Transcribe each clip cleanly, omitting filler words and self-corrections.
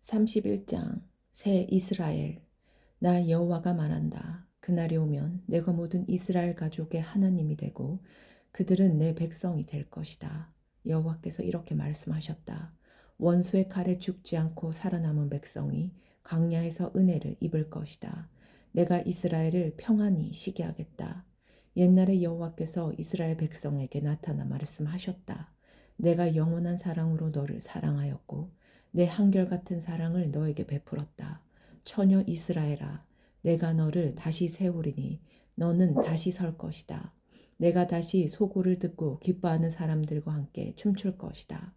31장 새 이스라엘. 나 여호와가 말한다. 그날이 오면 내가 모든 이스라엘 가족의 하나님이 되고 그들은 내 백성이 될 것이다. 여호와께서 이렇게 말씀하셨다. 원수의 칼에 죽지 않고 살아남은 백성이 광야에서 은혜를 입을 것이다. 내가 이스라엘을 평안히 쉬게 하겠다. 옛날에 여호와께서 이스라엘 백성에게 나타나 말씀하셨다. 내가 영원한 사랑으로 너를 사랑하였고 내 한결같은 사랑을 너에게 베풀었다. 처녀 이스라엘아, 내가 너를 다시 세우리니 너는 다시 설 것이다. 내가 다시 소고를 듣고 기뻐하는 사람들과 함께 춤출 것이다.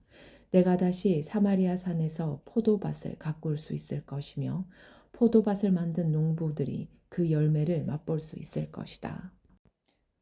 내가 다시 사마리아 산에서 포도밭을 가꿀 수 있을 것이며 포도밭을 만든 농부들이 그 열매를 맛볼 수 있을 것이다.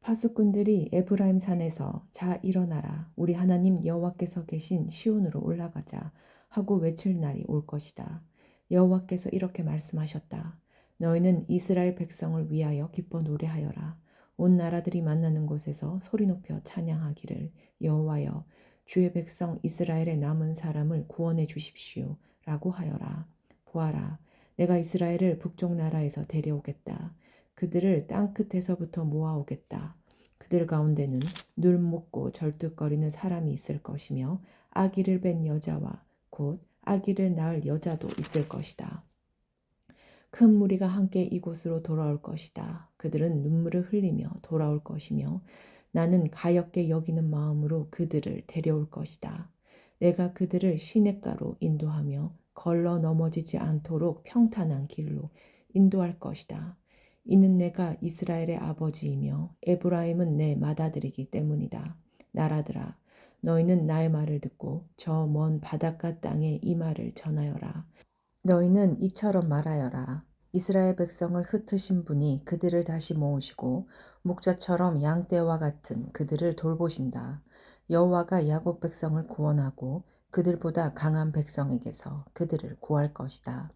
파수꾼들이 에브라임 산에서 자 일어나라 우리 하나님 여호와께서 계신 시온으로 올라가자 하고 외칠 날이 올 것이다. 여호와께서 이렇게 말씀하셨다. 너희는 이스라엘 백성을 위하여 기뻐 노래하여라. 온 나라들이 만나는 곳에서 소리 높여 찬양하기를 여호와여 주의 백성 이스라엘의 남은 사람을 구원해 주십시오 라고 하여라. 보아라 내가 이스라엘을 북쪽 나라에서 데려오겠다. 그들을 땅끝에서부터 모아오겠다. 그들 가운데는 눈 먹고 절뚝거리는 사람이 있을 것이며 아기를 뺀 여자와 곧 아기를 낳을 여자도 있을 것이다. 큰 무리가 함께 이곳으로 돌아올 것이다. 그들은 눈물을 흘리며 돌아올 것이며 나는 가엾게 여기는 마음으로 그들을 데려올 것이다. 내가 그들을 시냇가로 인도하며 걸러 넘어지지 않도록 평탄한 길로 인도할 것이다. 이는 내가 이스라엘의 아버지이며 에브라임은 내 맏아들이기 때문이다. 나라들아, 너희는 나의 말을 듣고 저 먼 바닷가 땅에 이 말을 전하여라. 너희는 이처럼 말하여라. 이스라엘 백성을 흩으신 분이 그들을 다시 모으시고 목자처럼 양떼와 같은 그들을 돌보신다. 여호와가 야곱 백성을 구원하고 그들보다 강한 백성에게서 그들을 구할 것이다.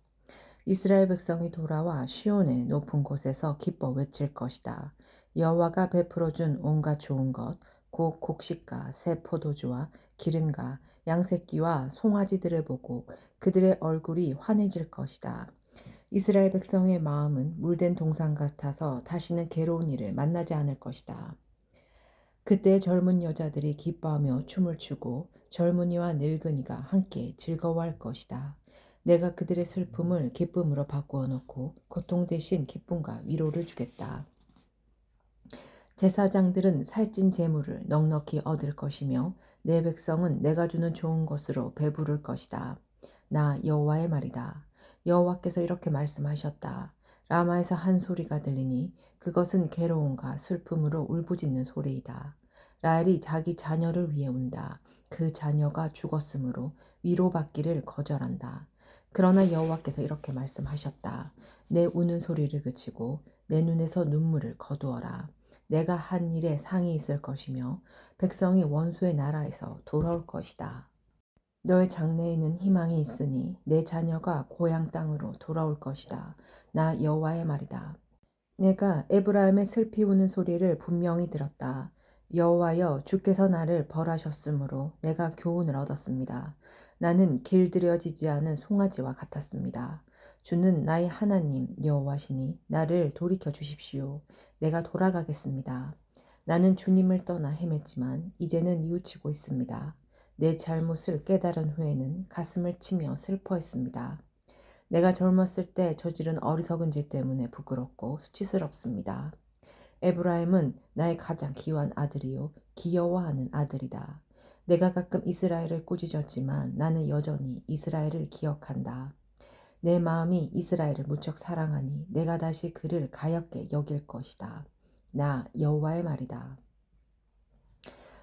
이스라엘 백성이 돌아와 시온의 높은 곳에서 기뻐 외칠 것이다. 여호와가 베풀어준 온갖 좋은 것, 곧 곡식과 새 포도주와 기름과 양새끼와 송아지들을 보고 그들의 얼굴이 환해질 것이다. 이스라엘 백성의 마음은 물된 동산 같아서 다시는 괴로운 일을 만나지 않을 것이다. 그때 젊은 여자들이 기뻐하며 춤을 추고 젊은이와 늙은이가 함께 즐거워할 것이다. 내가 그들의 슬픔을 기쁨으로 바꾸어 놓고 고통 대신 기쁨과 위로를 주겠다. 제사장들은 살찐 재물을 넉넉히 얻을 것이며 내 백성은 내가 주는 좋은 것으로 배부를 것이다. 나 여호와의 말이다. 여호와께서 이렇게 말씀하셨다. 라마에서 한 소리가 들리니 그것은 괴로움과 슬픔으로 울부짖는 소리이다. 라헬이 자기 자녀를 위해 운다. 그 자녀가 죽었으므로 위로받기를 거절한다. 그러나 여호와께서 이렇게 말씀하셨다. 내 우는 소리를 그치고 내 눈에서 눈물을 거두어라. 내가 한 일에 상이 있을 것이며 백성이 원수의 나라에서 돌아올 것이다. 너의 장래에는 희망이 있으니 내 자녀가 고향 땅으로 돌아올 것이다. 나 여호와의 말이다. 내가 에브라임의 슬피 우는 소리를 분명히 들었다. 여호와여 주께서 나를 벌하셨으므로 내가 교훈을 얻었습니다. 나는 길들여지지 않은 송아지와 같았습니다. 주는 나의 하나님 여호와시니 나를 돌이켜 주십시오. 내가 돌아가겠습니다. 나는 주님을 떠나 헤맸지만 이제는 뉘우치고 있습니다. 내 잘못을 깨달은 후에는 가슴을 치며 슬퍼했습니다. 내가 젊었을 때 저지른 어리석은 짓 때문에 부끄럽고 수치스럽습니다. 에브라임은 나의 가장 귀한 아들이요 귀여워하는 아들이다. 내가 가끔 이스라엘을 꾸짖었지만 나는 여전히 이스라엘을 기억한다. 내 마음이 이스라엘을 무척 사랑하니 내가 다시 그를 가엾게 여길 것이다. 나 여호와의 말이다.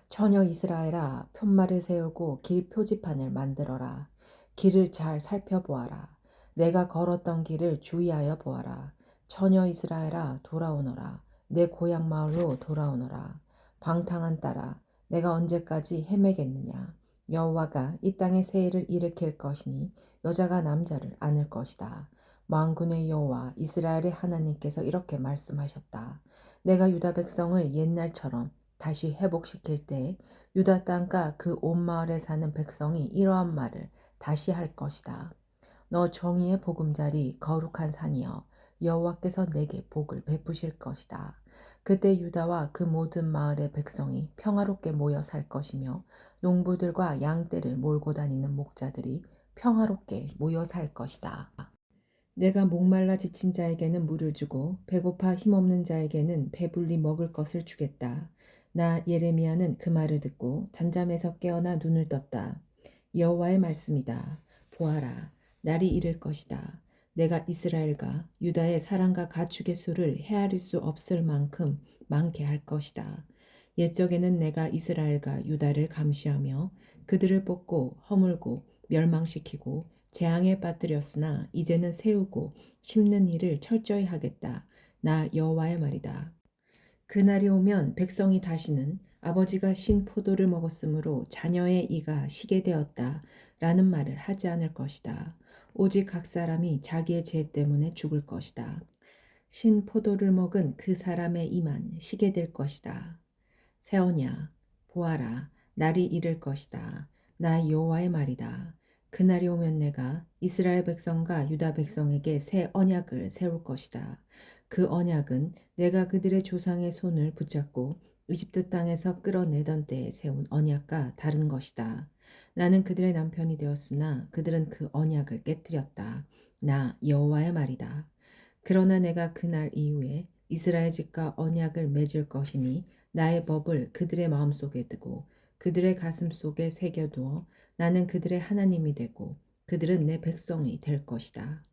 처녀 이스라엘아 편말을 세우고 길 표지판을 만들어라. 길을 잘 살펴보아라. 내가 걸었던 길을 주의하여 보아라. 처녀 이스라엘아 돌아오너라. 내 고향 마을로 돌아오너라. 방탕한 딸아 내가 언제까지 헤매겠느냐. 여호와가 이 땅에 세일을 일으킬 것이니 여자가 남자를 안을 것이다. 만군의 여호와 이스라엘의 하나님께서 이렇게 말씀하셨다. 내가 유다 백성을 옛날처럼 다시 회복시킬 때 유다 땅과 그 온 마을에 사는 백성이 이러한 말을 다시 할 것이다. 너 정의의 보금자리 거룩한 산이여 여호와께서 내게 복을 베푸실 것이다. 그때 유다와 그 모든 마을의 백성이 평화롭게 모여 살 것이며 농부들과 양떼를 몰고 다니는 목자들이 평화롭게 모여 살 것이다. 내가 목말라 지친 자에게는 물을 주고 배고파 힘없는 자에게는 배불리 먹을 것을 주겠다. 나 예레미야는 그 말을 듣고 단잠에서 깨어나 눈을 떴다. 여호와의 말씀이다. 보아라, 날이 이를 것이다. 내가 이스라엘과 유다의 사랑과 가축의 수를 헤아릴 수 없을 만큼 많게 할 것이다. 옛적에는 내가 이스라엘과 유다를 감시하며 그들을 뽑고 허물고 멸망시키고 재앙에 빠뜨렸으나 이제는 세우고 심는 일을 철저히 하겠다. 나 여호와의 말이다. 그날이 오면 백성이 다시는 아버지가 신 포도를 먹었으므로 자녀의 이가 시게 되었다 라는 말을 하지 않을 것이다. 오직 각 사람이 자기의 죄 때문에 죽을 것이다. 신 포도를 먹은 그 사람의 이만 시게 될 것이다. 새 언약, 보아라, 날이 이를 것이다. 나 여호와의 말이다. 그날이 오면 내가 이스라엘 백성과 유다 백성에게 새 언약을 세울 것이다. 그 언약은 내가 그들의 조상의 손을 붙잡고 이집트 땅에서 끌어내던 때에 세운 언약과 다른 것이다. 나는 그들의 남편이 되었으나 그들은 그 언약을 깨뜨렸다. 나 여호와의 말이다. 그러나 내가 그날 이후에 이스라엘 집과 언약을 맺을 것이니 나의 법을 그들의 마음속에 두고 그들의 가슴 속에 새겨두어 나는 그들의 하나님이 되고 그들은 내 백성이 될 것이다.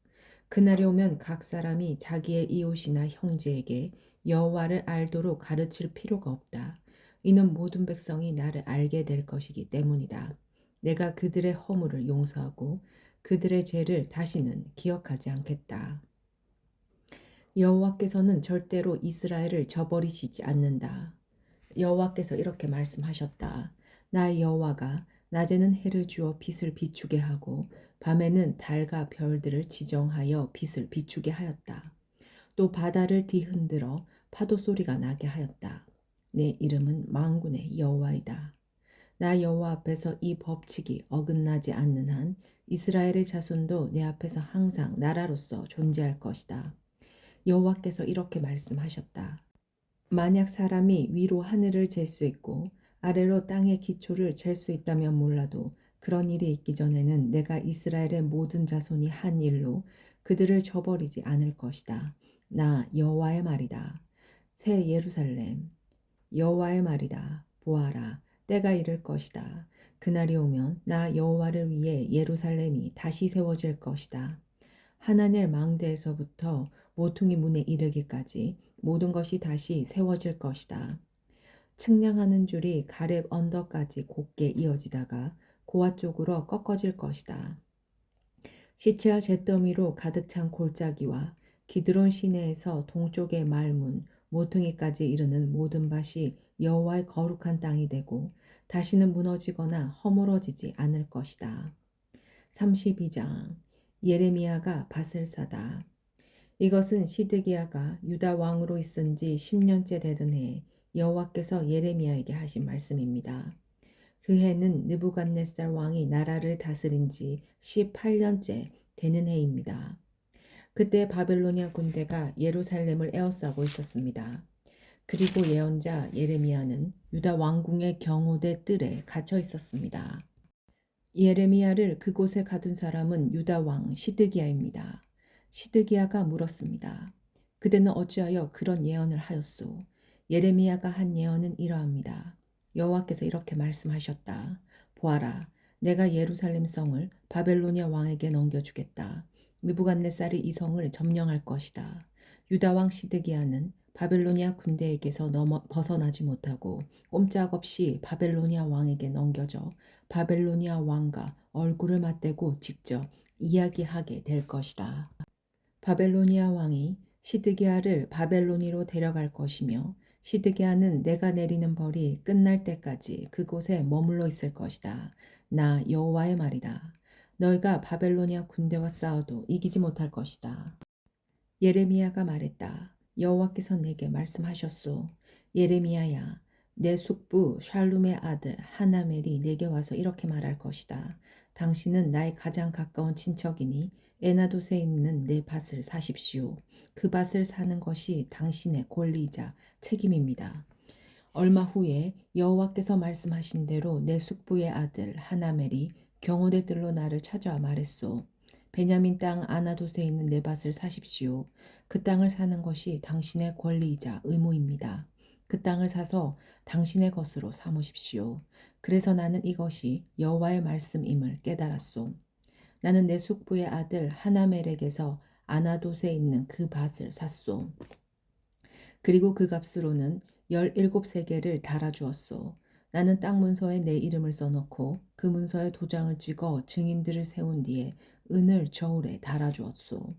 그날이 오면 각 사람이 자기의 이웃이나 형제에게 여호와를 알도록 가르칠 필요가 없다. 이는 모든 백성이 나를 알게 될 것이기 때문이다. 내가 그들의 허물을 용서하고 그들의 죄를 다시는 기억하지 않겠다. 여호와께서는 절대로 이스라엘을 저버리시지 않는다. 여호와께서 이렇게 말씀하셨다. 나 여호와가 낮에는 해를 주어 빛을 비추게 하고 밤에는 달과 별들을 지정하여 빛을 비추게 하였다. 또 바다를 뒤흔들어 파도 소리가 나게 하였다. 내 이름은 만군의 여호와이다. 나 여호와 앞에서 이 법칙이 어긋나지 않는 한 이스라엘의 자손도 내 앞에서 항상 나라로서 존재할 것이다. 여호와께서 이렇게 말씀하셨다. 만약 사람이 위로 하늘을 잴 수 있고 아래로 땅의 기초를 잴 수 있다면 몰라도 그런 일이 있기 전에는 내가 이스라엘의 모든 자손이 한 일로 그들을 저버리지 않을 것이다. 나 여호와의 말이다. 새 예루살렘 여호와의 말이다. 보아라, 때가 이를 것이다. 그날이 오면 나 여호와를 위해 예루살렘이 다시 세워질 것이다. 하나넬 망대에서부터 모퉁이 문에 이르기까지 모든 것이 다시 세워질 것이다. 측량하는 줄이 가렙 언덕까지 곱게 이어지다가 고아 쪽으로 꺾어질 것이다. 시체와 잿더미로 가득 찬 골짜기와 기드론 시내에서 동쪽의 말문 모퉁이까지 이르는 모든 밭이 여호와의 거룩한 땅이 되고 다시는 무너지거나 허물어지지 않을 것이다. 32장 예레미야가 밭을 사다. 이것은 시드기야가 유다 왕으로 있은 지 10년째 되던 해에 여호와께서 예레미야에게 하신 말씀입니다. 그 해는 느부갓네살 왕이 나라를 다스린 지 18년째 되는 해입니다. 그때 바벨로니아 군대가 예루살렘을 에워싸고 있었습니다. 그리고 예언자 예레미야는 유다 왕궁의 경호대 뜰에 갇혀 있었습니다. 예레미야를 그곳에 가둔 사람은 유다 왕 시드기야입니다. 시드기야가 물었습니다. 그대는 어찌하여 그런 예언을 하였소? 예레미야가 한 예언은 이러합니다. 여호와께서 이렇게 말씀하셨다. 보아라, 내가 예루살렘 성을 바벨로니아 왕에게 넘겨주겠다. 느부갓네살이 이 성을 점령할 것이다. 유다 왕 시드기야는 바벨로니아 군대에게서 벗어나지 못하고 꼼짝없이 바벨로니아 왕에게 넘겨져 바벨로니아 왕과 얼굴을 맞대고 직접 이야기하게 될 것이다. 바벨로니아 왕이 시드기야를 바벨로니로 데려갈 것이며 시드기야는 내가 내리는 벌이 끝날 때까지 그곳에 머물러 있을 것이다. 나 여호와의 말이다. 너희가 바벨로니아 군대와 싸워도 이기지 못할 것이다. 예레미야가 말했다. 여호와께서 내게 말씀하셨소. 예레미야야, 내 숙부 샬룸의 아들 하나멜이 내게 와서 이렇게 말할 것이다. 당신은 나의 가장 가까운 친척이니 에나돗에 있는 내 밭을 사십시오. 그 밭을 사는 것이 당신의 권리이자 책임입니다. 얼마 후에 여호와께서 말씀하신 대로 내 숙부의 아들 하나멜이 경호대 뜰로 나를 찾아와 말했소. 베냐민 땅 아나돗에 있는 내 밭을 사십시오. 그 땅을 사는 것이 당신의 권리이자 의무입니다. 그 땅을 사서 당신의 것으로 삼으십시오. 그래서 나는 이것이 여호와의 말씀임을 깨달았소. 나는 내 숙부의 아들 하나멜에게서 아나돗에 있는 그 밭을 샀소. 그리고 그 값으로는 17세겔을 달아주었소. 나는 땅 문서에 내 이름을 써놓고 그 문서에 도장을 찍어 증인들을 세운 뒤에 은을 저울에 달아주었소.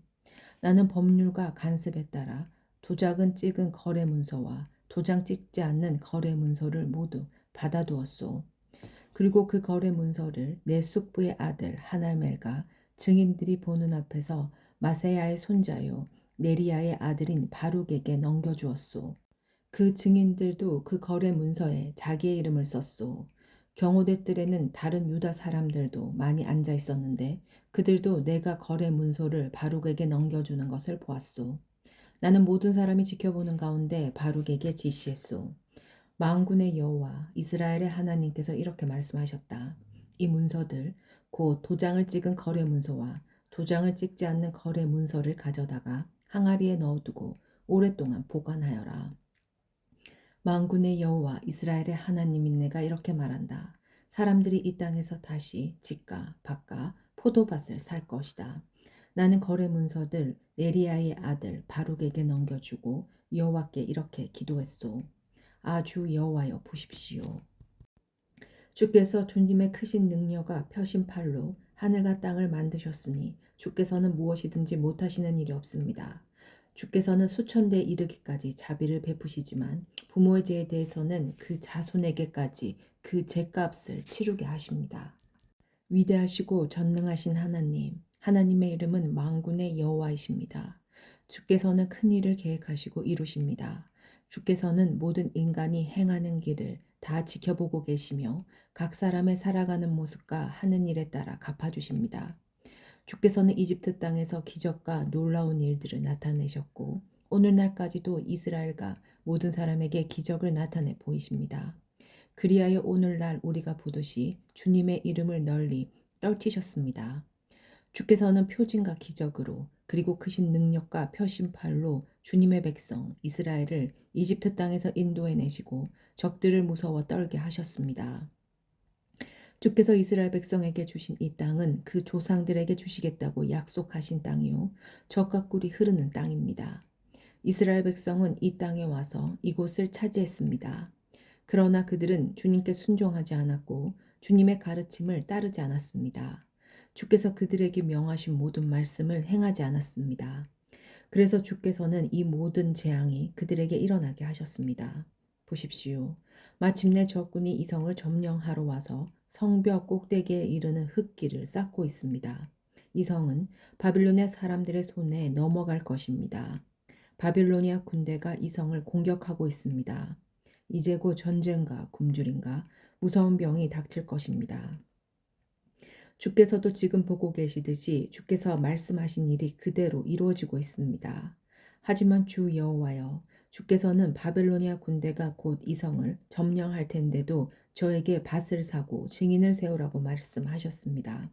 나는 법률과 간습에 따라 도장은 찍은 거래 문서와 도장 찍지 않는 거래 문서를 모두 받아두었소. 그리고 그 거래 문서를 내 숙부의 아들 하나멜과 증인들이 보는 앞에서 마세야의 손자요 네리야의 아들인 바룩에게 넘겨주었소. 그 증인들도 그 거래 문서에 자기의 이름을 썼소. 경호대 뜰에는 다른 유다 사람들도 많이 앉아 있었는데 그들도 내가 거래 문서를 바룩에게 넘겨주는 것을 보았소. 나는 모든 사람이 지켜보는 가운데 바룩에게 지시했소. 만군의 여호와 이스라엘의 하나님께서 이렇게 말씀하셨다. 이 문서들 곧 도장을 찍은 거래 문서와 도장을 찍지 않는 거래 문서를 가져다가 항아리에 넣어두고 오랫동안 보관하여라. 만군의 여호와 이스라엘의 하나님인 내가 이렇게 말한다. 사람들이 이 땅에서 다시 집가 밭과 포도밭을 살 것이다. 나는 거래 문서들 네리야의 아들 바룩에게 넘겨주고 여호와께 이렇게 기도했소. 주 여호와여 보십시오. 주께서 주님의 크신 능력과 펴신 팔로 하늘과 땅을 만드셨으니 주께서는 무엇이든지 못하시는 일이 없습니다. 주께서는 수천 대 이르기까지 자비를 베푸시지만 부모의 죄에 대해서는 그 자손에게까지 그 죄값을 치르게 하십니다. 위대하시고 전능하신 하나님, 하나님의 이름은 만군의 여호와이십니다. 주께서는 큰 일을 계획하시고 이루십니다. 주께서는 모든 인간이 행하는 길을 다 지켜보고 계시며 각 사람의 살아가는 모습과 하는 일에 따라 갚아주십니다. 주께서는 이집트 땅에서 기적과 놀라운 일들을 나타내셨고 오늘날까지도 이스라엘과 모든 사람에게 기적을 나타내 보이십니다. 그리하여 오늘날 우리가 보듯이 주님의 이름을 널리 떨치셨습니다. 주께서는 표징과 기적으로 그리고 크신 능력과 펴신 팔로 주님의 백성 이스라엘을 이집트 땅에서 인도해내시고 적들을 무서워 떨게 하셨습니다. 주께서 이스라엘 백성에게 주신 이 땅은 그 조상들에게 주시겠다고 약속하신 땅이요 젖과 꿀이 흐르는 땅입니다. 이스라엘 백성은 이 땅에 와서 이곳을 차지했습니다. 그러나 그들은 주님께 순종하지 않았고 주님의 가르침을 따르지 않았습니다. 주께서 그들에게 명하신 모든 말씀을 행하지 않았습니다. 그래서 주께서는 이 모든 재앙이 그들에게 일어나게 하셨습니다. 보십시오. 마침내 적군이 이 성을 점령하러 와서 성벽 꼭대기에 이르는 흙길을 쌓고 있습니다. 이 성은 바빌로니아 사람들의 손에 넘어갈 것입니다. 바빌로니아 군대가 이 성을 공격하고 있습니다. 이제 곧 전쟁과 굶주림과 무서운 병이 닥칠 것입니다. 주께서도 지금 보고 계시듯이 주께서 말씀하신 일이 그대로 이루어지고 있습니다. 하지만 주 여호와여, 주께서는 바벨로니아 군대가 곧 이 성을 점령할 텐데도 저에게 밭을 사고 증인을 세우라고 말씀하셨습니다.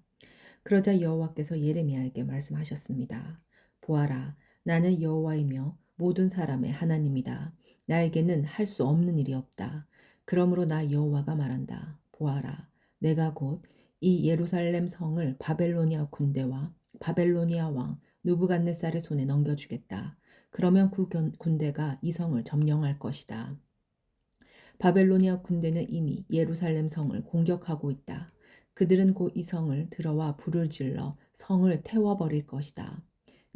그러자 여호와께서 예레미야에게 말씀하셨습니다. 보아라, 나는 여호와이며 모든 사람의 하나님이다. 나에게는 할 수 없는 일이 없다. 그러므로 나 여호와가 말한다. 보아라, 내가 곧 이 예루살렘 성을 바벨로니아 군대와 바벨로니아 왕 누부갓네살의 손에 넘겨주겠다. 그러면 그 군대가 이 성을 점령할 것이다. 바벨로니아 군대는 이미 예루살렘 성을 공격하고 있다. 그들은 곧 이 성을 들어와 불을 질러 성을 태워버릴 것이다.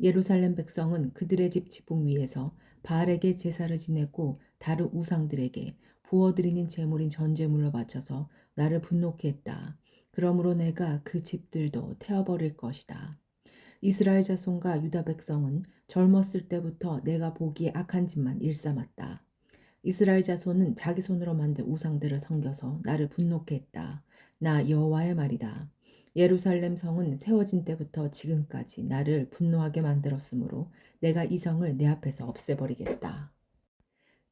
예루살렘 백성은 그들의 집 지붕 위에서 바알에게 제사를 지냈고 다른 우상들에게 부어드리는 제물인 전제물로 바쳐서 나를 분노케 했다. 그러므로 내가 그 집들도 태워버릴 것이다. 이스라엘 자손과 유다 백성은 젊었을 때부터 내가 보기에 악한 짓만 일삼았다. 이스라엘 자손은 자기 손으로 만든 우상들을 섬겨서 나를 분노케 했다. 나 여호와의 말이다. 예루살렘 성은 세워진 때부터 지금까지 나를 분노하게 만들었으므로 내가 이 성을 내 앞에서 없애버리겠다.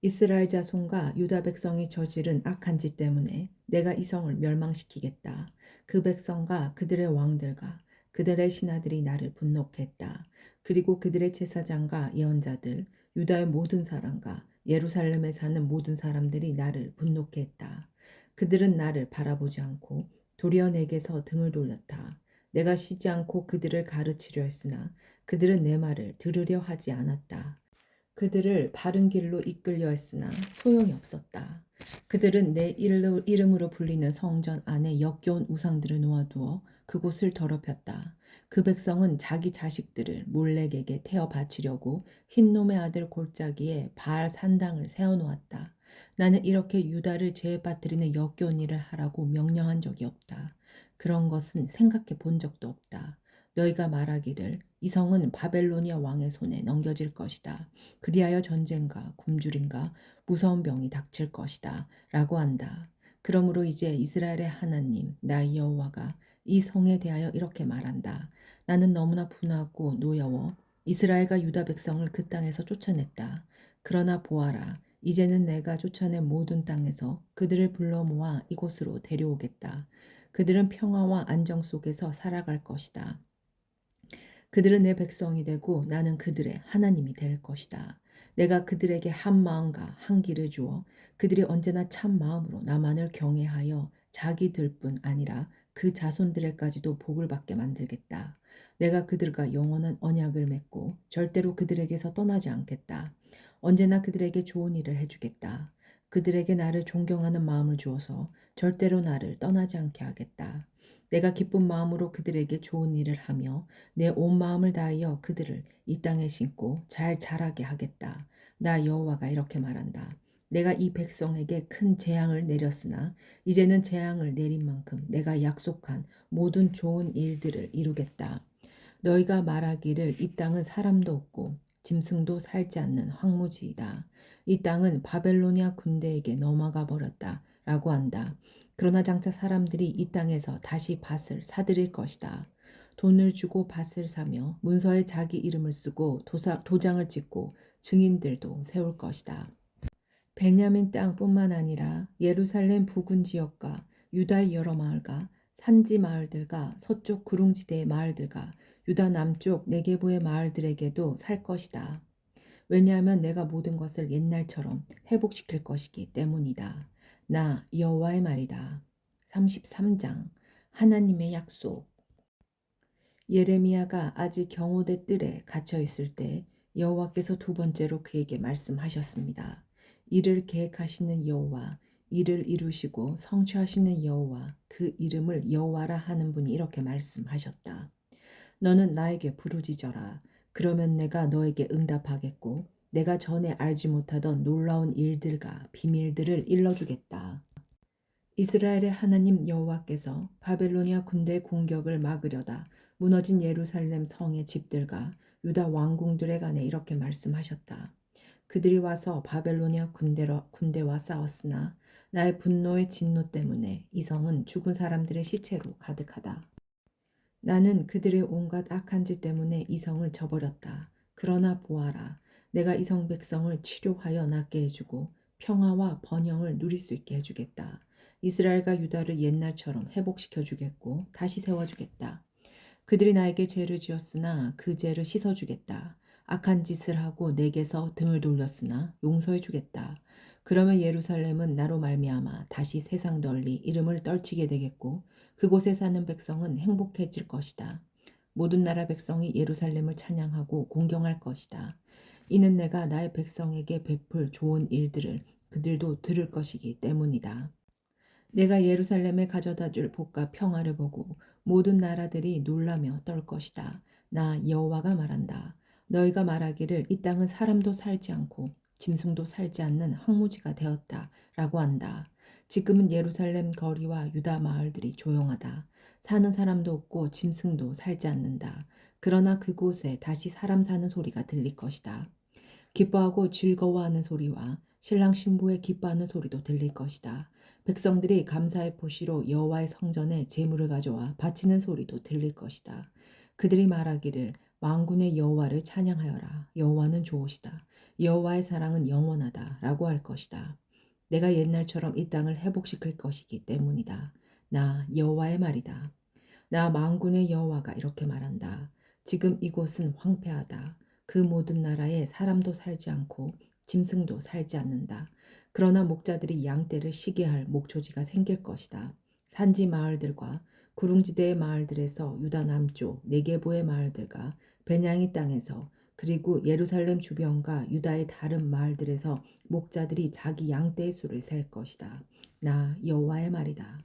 이스라엘 자손과 유다 백성이 저지른 악한 짓 때문에 내가 이 성을 멸망시키겠다. 그 백성과 그들의 왕들과 그들의 신하들이 나를 분노케 했다. 그리고 그들의 제사장과 예언자들, 유다의 모든 사람과 예루살렘에 사는 모든 사람들이 나를 분노케 했다. 그들은 나를 바라보지 않고 도리어 내게서 등을 돌렸다. 내가 쉬지 않고 그들을 가르치려 했으나 그들은 내 말을 들으려 하지 않았다. 그들을 바른 길로 이끌려 했으나 소용이 없었다. 그들은 내 이름으로 불리는 성전 안에 역겨운 우상들을 놓아두어 그곳을 더럽혔다. 그 백성은 자기 자식들을 몰렉에게 태워 바치려고 흰놈의 아들 골짜기에 바알 산당을 세워놓았다. 나는 이렇게 유다를 죄에 빠뜨리는 역겨운 일을 하라고 명령한 적이 없다. 그런 것은 생각해 본 적도 없다. 너희가 말하기를 이 성은 바벨로니아 왕의 손에 넘겨질 것이다. 그리하여 전쟁과 굶주림과 무서운 병이 닥칠 것이다. 라고 한다. 그러므로 이제 이스라엘의 하나님 나 여호와가 이 성에 대하여 이렇게 말한다. 나는 너무나 분하고 노여워 이스라엘과 유다 백성을 그 땅에서 쫓아냈다. 그러나 보아라. 이제는 내가 쫓아낸 모든 땅에서 그들을 불러 모아 이곳으로 데려오겠다. 그들은 평화와 안정 속에서 살아갈 것이다. 그들은 내 백성이 되고 나는 그들의 하나님이 될 것이다. 내가 그들에게 한 마음과 한 길을 주어 그들이 언제나 참 마음으로 나만을 경외하여 자기들뿐 아니라 그 자손들에까지도 복을 받게 만들겠다. 내가 그들과 영원한 언약을 맺고 절대로 그들에게서 떠나지 않겠다. 언제나 그들에게 좋은 일을 해주겠다. 그들에게 나를 존경하는 마음을 주어서 절대로 나를 떠나지 않게 하겠다. 내가 기쁜 마음으로 그들에게 좋은 일을 하며 내 온 마음을 다하여 그들을 이 땅에 심고 잘 자라게 하겠다. 나 여호와가 이렇게 말한다. 내가 이 백성에게 큰 재앙을 내렸으나 이제는 재앙을 내린 만큼 내가 약속한 모든 좋은 일들을 이루겠다. 너희가 말하기를 이 땅은 사람도 없고 짐승도 살지 않는 황무지이다. 이 땅은 바벨로니아 군대에게 넘어가 버렸다. 라고 한다. 그러나 장차 사람들이 이 땅에서 다시 밭을 사들일 것이다. 돈을 주고 밭을 사며 문서에 자기 이름을 쓰고 도장을 찍고 증인들도 세울 것이다. 베냐민 땅뿐만 아니라 예루살렘 부근 지역과 유다의 여러 마을과 산지 마을들과 서쪽 구릉지대의 마을들과 유다 남쪽 네게보의 마을들에게도 살 것이다. 왜냐하면 내가 모든 것을 옛날처럼 회복시킬 것이기 때문이다. 나 여호와의 말이다. 33장 하나님의 약속. 예레미야가 아직 경호대 뜰에 갇혀 있을 때 여호와께서 두 번째로 그에게 말씀하셨습니다. 이를 계획하시는 여호와, 이를 이루시고 성취하시는 여호와, 그 이름을 여호와라 하는 분이 이렇게 말씀하셨다. 너는 나에게 부르짖어라. 그러면 내가 너에게 응답하겠고 내가 전에 알지 못하던 놀라운 일들과 비밀들을 일러주겠다. 이스라엘의 하나님 여호와께서 바벨로니아 군대의 공격을 막으려다 무너진 예루살렘 성의 집들과 유다 왕궁들에 관해 이렇게 말씀하셨다. 그들이 와서 바벨로니아 군대와 싸웠으나 나의 분노의 진노 때문에 이 성은 죽은 사람들의 시체로 가득하다. 나는 그들의 온갖 악한 짓 때문에 이 성을 저버렸다. 그러나 보아라. 내가 이 성 백성을 치료하여 낫게 해주고 평화와 번영을 누릴 수 있게 해주겠다. 이스라엘과 유다를 옛날처럼 회복시켜 주겠고 다시 세워주겠다. 그들이 나에게 죄를 지었으나 그 죄를 씻어주겠다. 악한 짓을 하고 내게서 등을 돌렸으나 용서해 주겠다. 그러면 예루살렘은 나로 말미암아 다시 세상 널리 이름을 떨치게 되겠고 그곳에 사는 백성은 행복해질 것이다. 모든 나라 백성이 예루살렘을 찬양하고 공경할 것이다. 이는 내가 나의 백성에게 베풀 좋은 일들을 그들도 들을 것이기 때문이다. 내가 예루살렘에 가져다 줄 복과 평화를 보고 모든 나라들이 놀라며 떨 것이다. 나 여호와가 말한다. 너희가 말하기를 이 땅은 사람도 살지 않고 짐승도 살지 않는 황무지가 되었다. 라고 한다. 지금은 예루살렘 거리와 유다 마을들이 조용하다. 사는 사람도 없고 짐승도 살지 않는다. 그러나 그곳에 다시 사람 사는 소리가 들릴 것이다. 기뻐하고 즐거워하는 소리와 신랑 신부의 기뻐하는 소리도 들릴 것이다. 백성들이 감사의 포시로 여호와의 성전에 제물을 가져와 바치는 소리도 들릴 것이다. 그들이 말하기를 만군의 여호와를 찬양하여라. 여호와는 좋으시다. 여호와의 사랑은 영원하다. 라고 할 것이다. 내가 옛날처럼 이 땅을 회복시킬 것이기 때문이다. 나 여호와의 말이다. 나 만군의 여호와가 이렇게 말한다. 지금 이곳은 황폐하다. 그 모든 나라에 사람도 살지 않고 짐승도 살지 않는다. 그러나 목자들이 양떼를 쉬게 할 목초지가 생길 것이다. 산지 마을들과 구릉지대의 마을들에서 유다 남쪽 네게보의 마을들과 베냐민 땅에서 그리고 예루살렘 주변과 유다의 다른 마을들에서 목자들이 자기 양떼의 수를 셀 것이다. 나 여호와의 말이다.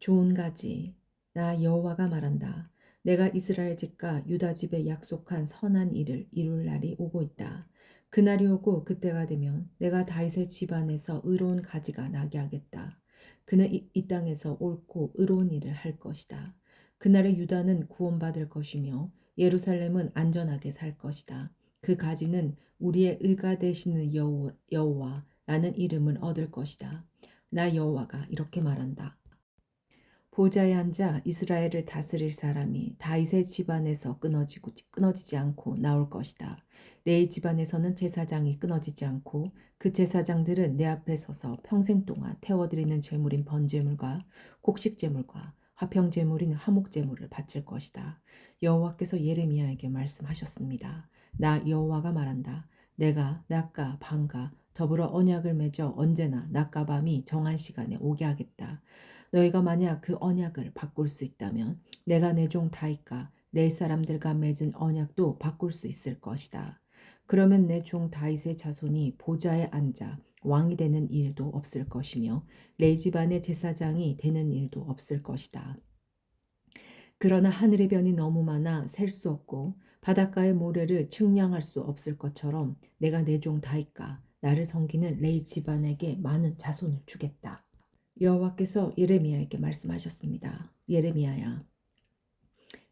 좋은 가지. 나 여호와가 말한다. 내가 이스라엘 집과 유다 집에 약속한 선한 일을 이룰 날이 오고 있다. 그날이 오고 그때가 되면 내가 다윗의 집안에서 의로운 가지가 나게 하겠다. 그는 이 땅에서 옳고 의로운 일을 할 것이다. 그날에 유다는 구원받을 것이며 예루살렘은 안전하게 살 것이다. 그 가지는 우리의 의가 되시는 여호와라는 이름을 얻을 것이다. 나 여호와가 이렇게 말한다. 보좌에 앉아 이스라엘을 다스릴 사람이 다윗의 집안에서 끊어지지 않고 나올 것이다. 내 집안에서는 제사장이 끊어지지 않고 그 제사장들은 내 앞에 서서 평생 동안 태워드리는 제물인 번제물과 곡식제물과 화평제물인 화목제물을 바칠 것이다. 여호와께서 예레미야에게 말씀하셨습니다. 나 여호와가 말한다. 내가 낮과 밤과 더불어 언약을 맺어 언제나 낮과 밤이 정한 시간에 오게 하겠다. 너희가 만약 그 언약을 바꿀 수 있다면 내가 내 종 다윗과 내 사람들과 맺은 언약도 바꿀 수 있을 것이다. 그러면 내 종 다윗의 자손이 보좌에 앉아 왕이 되는 일도 없을 것이며 내 집안의 제사장이 되는 일도 없을 것이다. 그러나 하늘의 변이 너무 많아 셀 수 없고 바닷가의 모래를 측량할 수 없을 것처럼 내가 내 종 다윗과 나를 섬기는 내 집안에게 많은 자손을 주겠다. 여호와께서 예레미야에게 말씀하셨습니다. 예레미야야,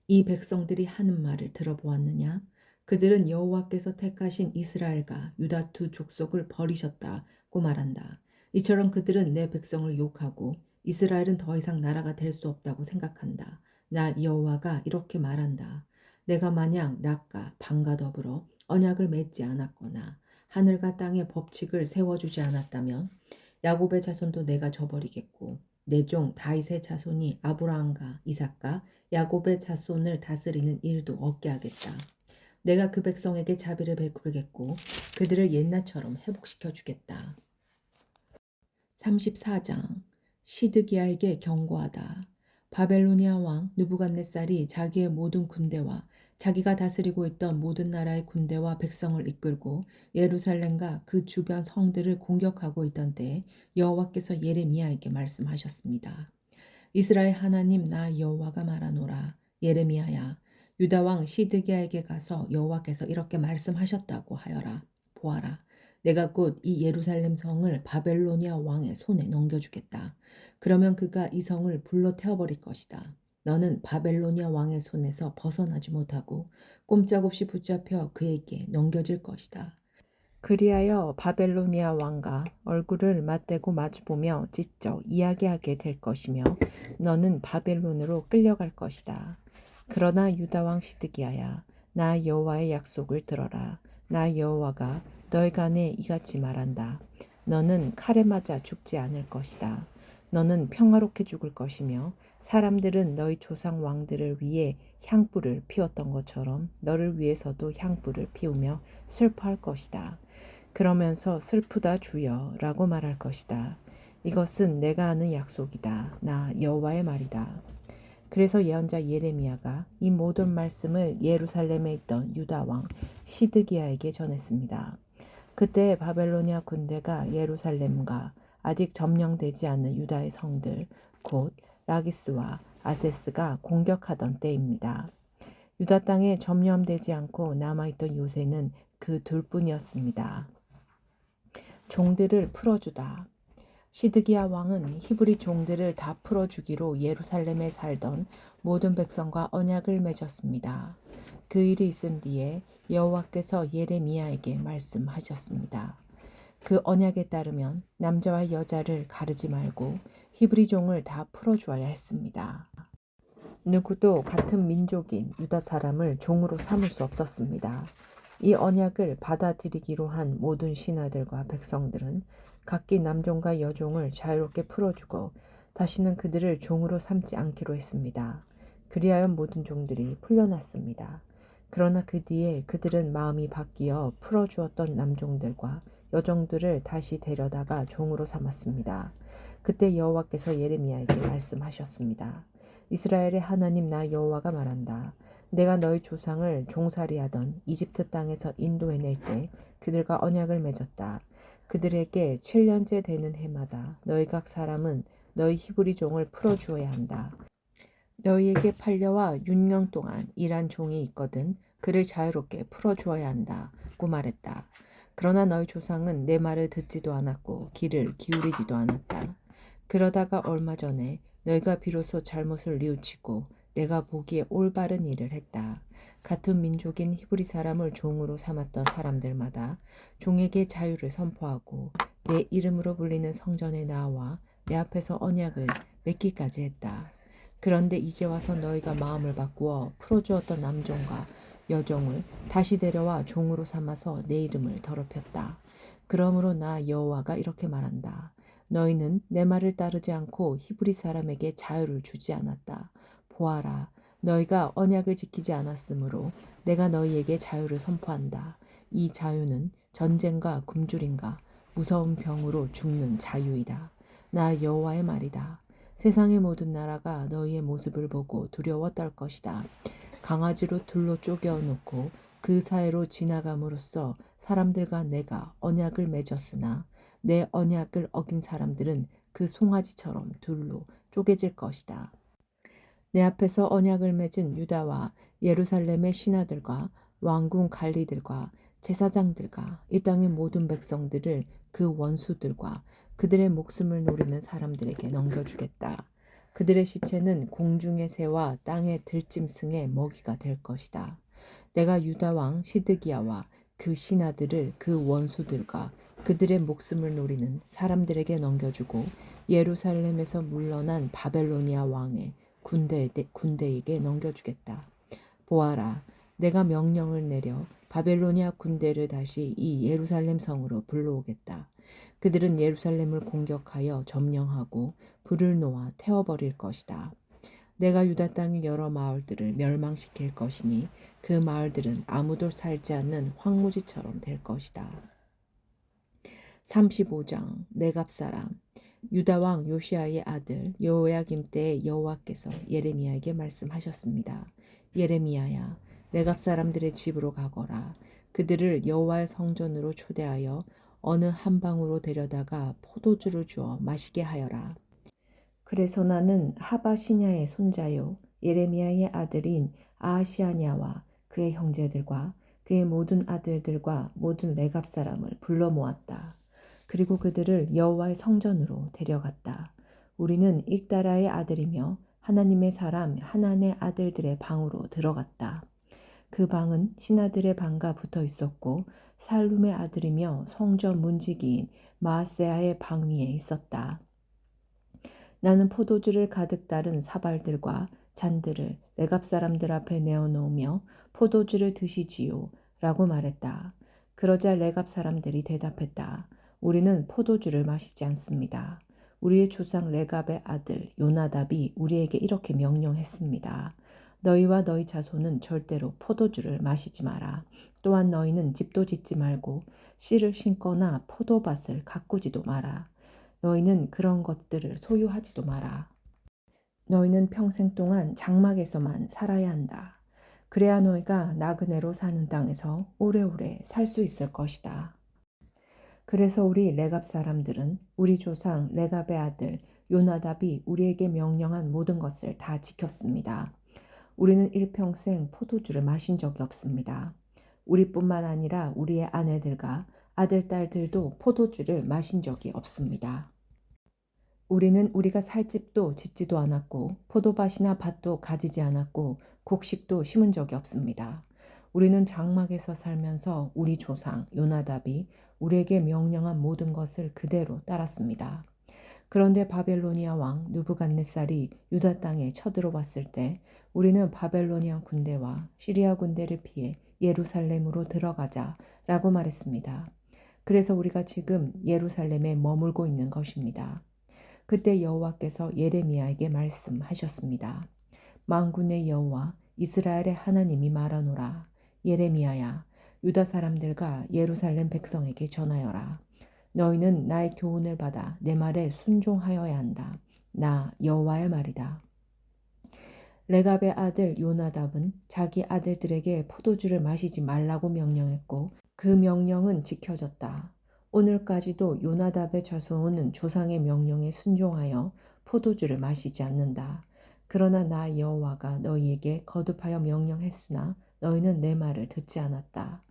이 백성들이 하는 말을 들어보았느냐? 그들은 여호와께서 택하신 이스라엘과 유다 두 족속을 버리셨다고 말한다. 이처럼 그들은 내 백성을 욕하고 이스라엘은 더 이상 나라가 될 수 없다고 생각한다. 나 여호와가 이렇게 말한다. 내가 만약 낮과 밤과 더불어 언약을 맺지 않았거나 하늘과 땅의 법칙을 세워주지 않았다면 야곱의 자손도 내가 저버리겠고 내 종 다윗의 자손이 아브라함과 이삭과 야곱의 자손을 다스리는 일도 없게 하겠다. 내가 그 백성에게 자비를 베풀겠고 그들을 옛날처럼 회복시켜 주겠다. 34장 시드기야에게 경고하다. 바벨로니아 왕 느부갓네살이 자기의 모든 군대와 자기가 다스리고 있던 모든 나라의 군대와 백성을 이끌고 예루살렘과 그 주변 성들을 공격하고 있던 때에 여호와께서 예레미야에게 말씀하셨습니다. 이스라엘 하나님 나 여호와가 말하노라. 예레미야야, 유다 왕 시드기야에게 가서 여호와께서 이렇게 말씀하셨다고 하여라. 보아라. 내가 곧 이 예루살렘 성을 바벨로니아 왕의 손에 넘겨주겠다. 그러면 그가 이 성을 불로 태워버릴 것이다. 너는 바벨로니아 왕의 손에서 벗어나지 못하고 꼼짝없이 붙잡혀 그에게 넘겨질 것이다. 그리하여 바벨로니아 왕과 얼굴을 맞대고 마주보며 지적 이야기하게 될 것이며 너는 바벨론으로 끌려갈 것이다. 그러나 유다 왕 시드기야야, 나 여호와의 약속을 들어라. 나 여호와가 너희 간에 이같이 말한다. 너는 칼에 맞아 죽지 않을 것이다. 너는 평화롭게 죽을 것이며 사람들은 너희 조상 왕들을 위해 향불을 피웠던 것처럼 너를 위해서도 향불을 피우며 슬퍼할 것이다. 그러면서 슬프다 주여 라고 말할 것이다. 이것은 내가 하는 약속이다. 나 여호와의 말이다. 그래서 예언자 예레미야가 이 모든 말씀을 예루살렘에 있던 유다 왕 시드기야에게 전했습니다. 그때 바벨로니아 군대가 예루살렘과 아직 점령되지 않은 유다의 성들 곧 라기스와 아세스가 공격하던 때입니다. 유다 땅에 점령되지 않고 남아있던 요새는 그 둘뿐이었습니다. 종들을 풀어주다. 시드기야 왕은 히브리 종들을 다 풀어주기로 예루살렘에 살던 모든 백성과 언약을 맺었습니다. 그 일이 있은 뒤에 여호와께서 예레미야에게 말씀하셨습니다. 그 언약에 따르면 남자와 여자를 가르지 말고 히브리 종을 다 풀어주어야 했습니다. 누구도 같은 민족인 유다 사람을 종으로 삼을 수 없었습니다. 이 언약을 받아들이기로 한 모든 신하들과 백성들은 각기 남종과 여종을 자유롭게 풀어주고 다시는 그들을 종으로 삼지 않기로 했습니다. 그리하여 모든 종들이 풀려났습니다. 그러나 그 뒤에 그들은 마음이 바뀌어 풀어주었던 남종들과 여종들을 다시 데려다가 종으로 삼았습니다. 그때 여호와께서 예레미야에게 말씀하셨습니다. 이스라엘의 하나님 나 여호와가 말한다. 내가 너희 조상을 종살이하던 이집트 땅에서 인도해낼 때 그들과 언약을 맺었다. 그들에게 7년째 되는 해마다 너희 각 사람은 너희 히브리 종을 풀어주어야 한다. 너희에게 팔려와 6년 동안 일한 종이 있거든 그를 자유롭게 풀어주어야 한다고 말했다. 그러나 너희 조상은 내 말을 듣지도 않았고 귀를 기울이지도 않았다. 그러다가 얼마 전에 너희가 비로소 잘못을 뉘우치고 내가 보기에 올바른 일을 했다. 같은 민족인 히브리 사람을 종으로 삼았던 사람들마다 종에게 자유를 선포하고 내 이름으로 불리는 성전에 나와 내 앞에서 언약을 맺기까지 했다. 그런데 이제 와서 너희가 마음을 바꾸어 풀어주었던 남종과 여종을 다시 데려와 종으로 삼아서 내 이름을 더럽혔다. 그러므로 나 여호와가 이렇게 말한다. 너희는 내 말을 따르지 않고 히브리 사람에게 자유를 주지 않았다. 보아라, 너희가 언약을 지키지 않았으므로 내가 너희에게 자유를 선포한다. 이 자유는 전쟁과 굶주림과 무서운 병으로 죽는 자유이다. 나 여호와의 말이다. 세상의 모든 나라가 너희의 모습을 보고 두려워 떨 것이다. 강아지로 둘로 쪼개어놓고 그 사이로 지나감으로써 사람들과 내가 언약을 맺었으나 내 언약을 어긴 사람들은 그 송아지처럼 둘로 쪼개질 것이다. 내 앞에서 언약을 맺은 유다와 예루살렘의 신하들과 왕궁 관리들과 제사장들과 이 땅의 모든 백성들을 그 원수들과 그들의 목숨을 노리는 사람들에게 넘겨주겠다. 그들의 시체는 공중의 새와 땅의 들짐승의 먹이가 될 것이다. 내가 유다 왕 시드기야와 그 신하들을 그 원수들과 그들의 목숨을 노리는 사람들에게 넘겨주고 예루살렘에서 물러난 바벨로니아 왕의 군대에게 넘겨주겠다. 보아라, 내가 명령을 내려 바벨로니아 군대를 다시 이 예루살렘 성으로 불러오겠다. 그들은 예루살렘을 공격하여 점령하고 불을 놓아 태워버릴 것이다. 내가 유다 땅의 여러 마을들을 멸망시킬 것이니 그 마을들은 아무도 살지 않는 황무지처럼 될 것이다. 35장 내갑사람 유다 왕 요시아의 아들 여호야김 때에 여호와께서 예레미야에게 말씀하셨습니다. 예레미야야, 내갑 사람들의 집으로 가거라. 그들을 여호와의 성전으로 초대하여 어느 한 방으로 데려다가 포도주를 주어 마시게 하여라. 그래서 나는 하바시냐의 손자요 예레미야의 아들인 아하시아냐와 그의 형제들과 그의 모든 아들들과 모든 레갑 사람을 불러 모았다. 그리고 그들을 여호와의 성전으로 데려갔다. 우리는 익다라의 아들이며 하나님의 사람 하난의 아들들의 방으로 들어갔다. 그 방은 신하들의 방과 붙어 있었고 살룸의 아들이며 성전 문지기인 마아세아의 방 위에 있었다. 나는 포도주를 가득 따른 사발들과 잔들을 레갑 사람들 앞에 내어놓으며 포도주를 드시지요 라고 말했다. 그러자 레갑 사람들이 대답했다. 우리는 포도주를 마시지 않습니다. 우리의 조상 레갑의 아들 요나답이 우리에게 이렇게 명령했습니다. 너희와 너희 자손은 절대로 포도주를 마시지 마라. 또한 너희는 집도 짓지 말고 씨를 심거나 포도밭을 가꾸지도 마라. 너희는 그런 것들을 소유하지도 마라. 너희는 평생 동안 장막에서만 살아야 한다. 그래야 너희가 나그네로 사는 땅에서 오래오래 살 수 있을 것이다. 그래서 우리 레갑 사람들은 우리 조상 레갑의 아들 요나답이 우리에게 명령한 모든 것을 다 지켰습니다. 우리는 일평생 포도주를 마신 적이 없습니다. 우리뿐만 아니라 우리의 아내들과 아들, 딸들도 포도주를 마신 적이 없습니다. 우리는 우리가 살 집도 짓지도 않았고 포도밭이나 밭도 가지지 않았고 곡식도 심은 적이 없습니다. 우리는 장막에서 살면서 우리 조상 요나답이 우리에게 명령한 모든 것을 그대로 따랐습니다. 그런데 바벨로니아 왕 느부갓네살이 유다 땅에 쳐들어왔을 때 우리는 바벨로니아 군대와 시리아 군대를 피해 예루살렘으로 들어가자라고 말했습니다. 그래서 우리가 지금 예루살렘에 머물고 있는 것입니다. 그때 여호와께서 예레미야에게 말씀하셨습니다. 만군의 여호와 이스라엘의 하나님이 말하노라. 예레미야야, 유다 사람들과 예루살렘 백성에게 전하여라. 너희는 나의 교훈을 받아 내 말에 순종하여야 한다. 나 여호와의 말이다. 레갑의 아들 요나답은 자기 아들들에게 포도주를 마시지 말라고 명령했고 그 명령은 지켜졌다. 오늘까지도 요나답의 자손은 조상의 명령에 순종하여 포도주를 마시지 않는다. 그러나 나 여호와가 너희에게 거듭하여 명령했으나 너희는 내 말을 듣지 않았다.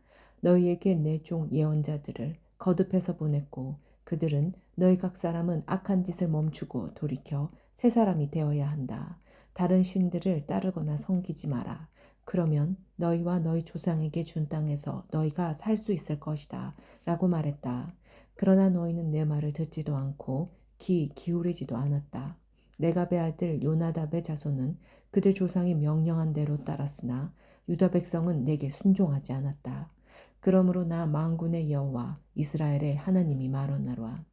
너희에게 내 종 예언자들을 거듭해서 보냈고 그들은 너희 각 사람은 악한 짓을 멈추고 돌이켜 새 사람이 되어야 한다. 다른 신들을 따르거나 섬기지 마라. 그러면 너희와 너희 조상에게 준 땅에서 너희가 살 수 있을 것이다. 라고 말했다. 그러나 너희는 내 말을 듣지도 않고 귀 기울이지도 않았다. 레갑의 아들 요나답의 자손은 그들 조상이 명령한 대로 따랐으나 유다 백성은 내게 순종하지 않았다. 그러므로 나 만군의 여호와 이스라엘의 하나님이 말하노라.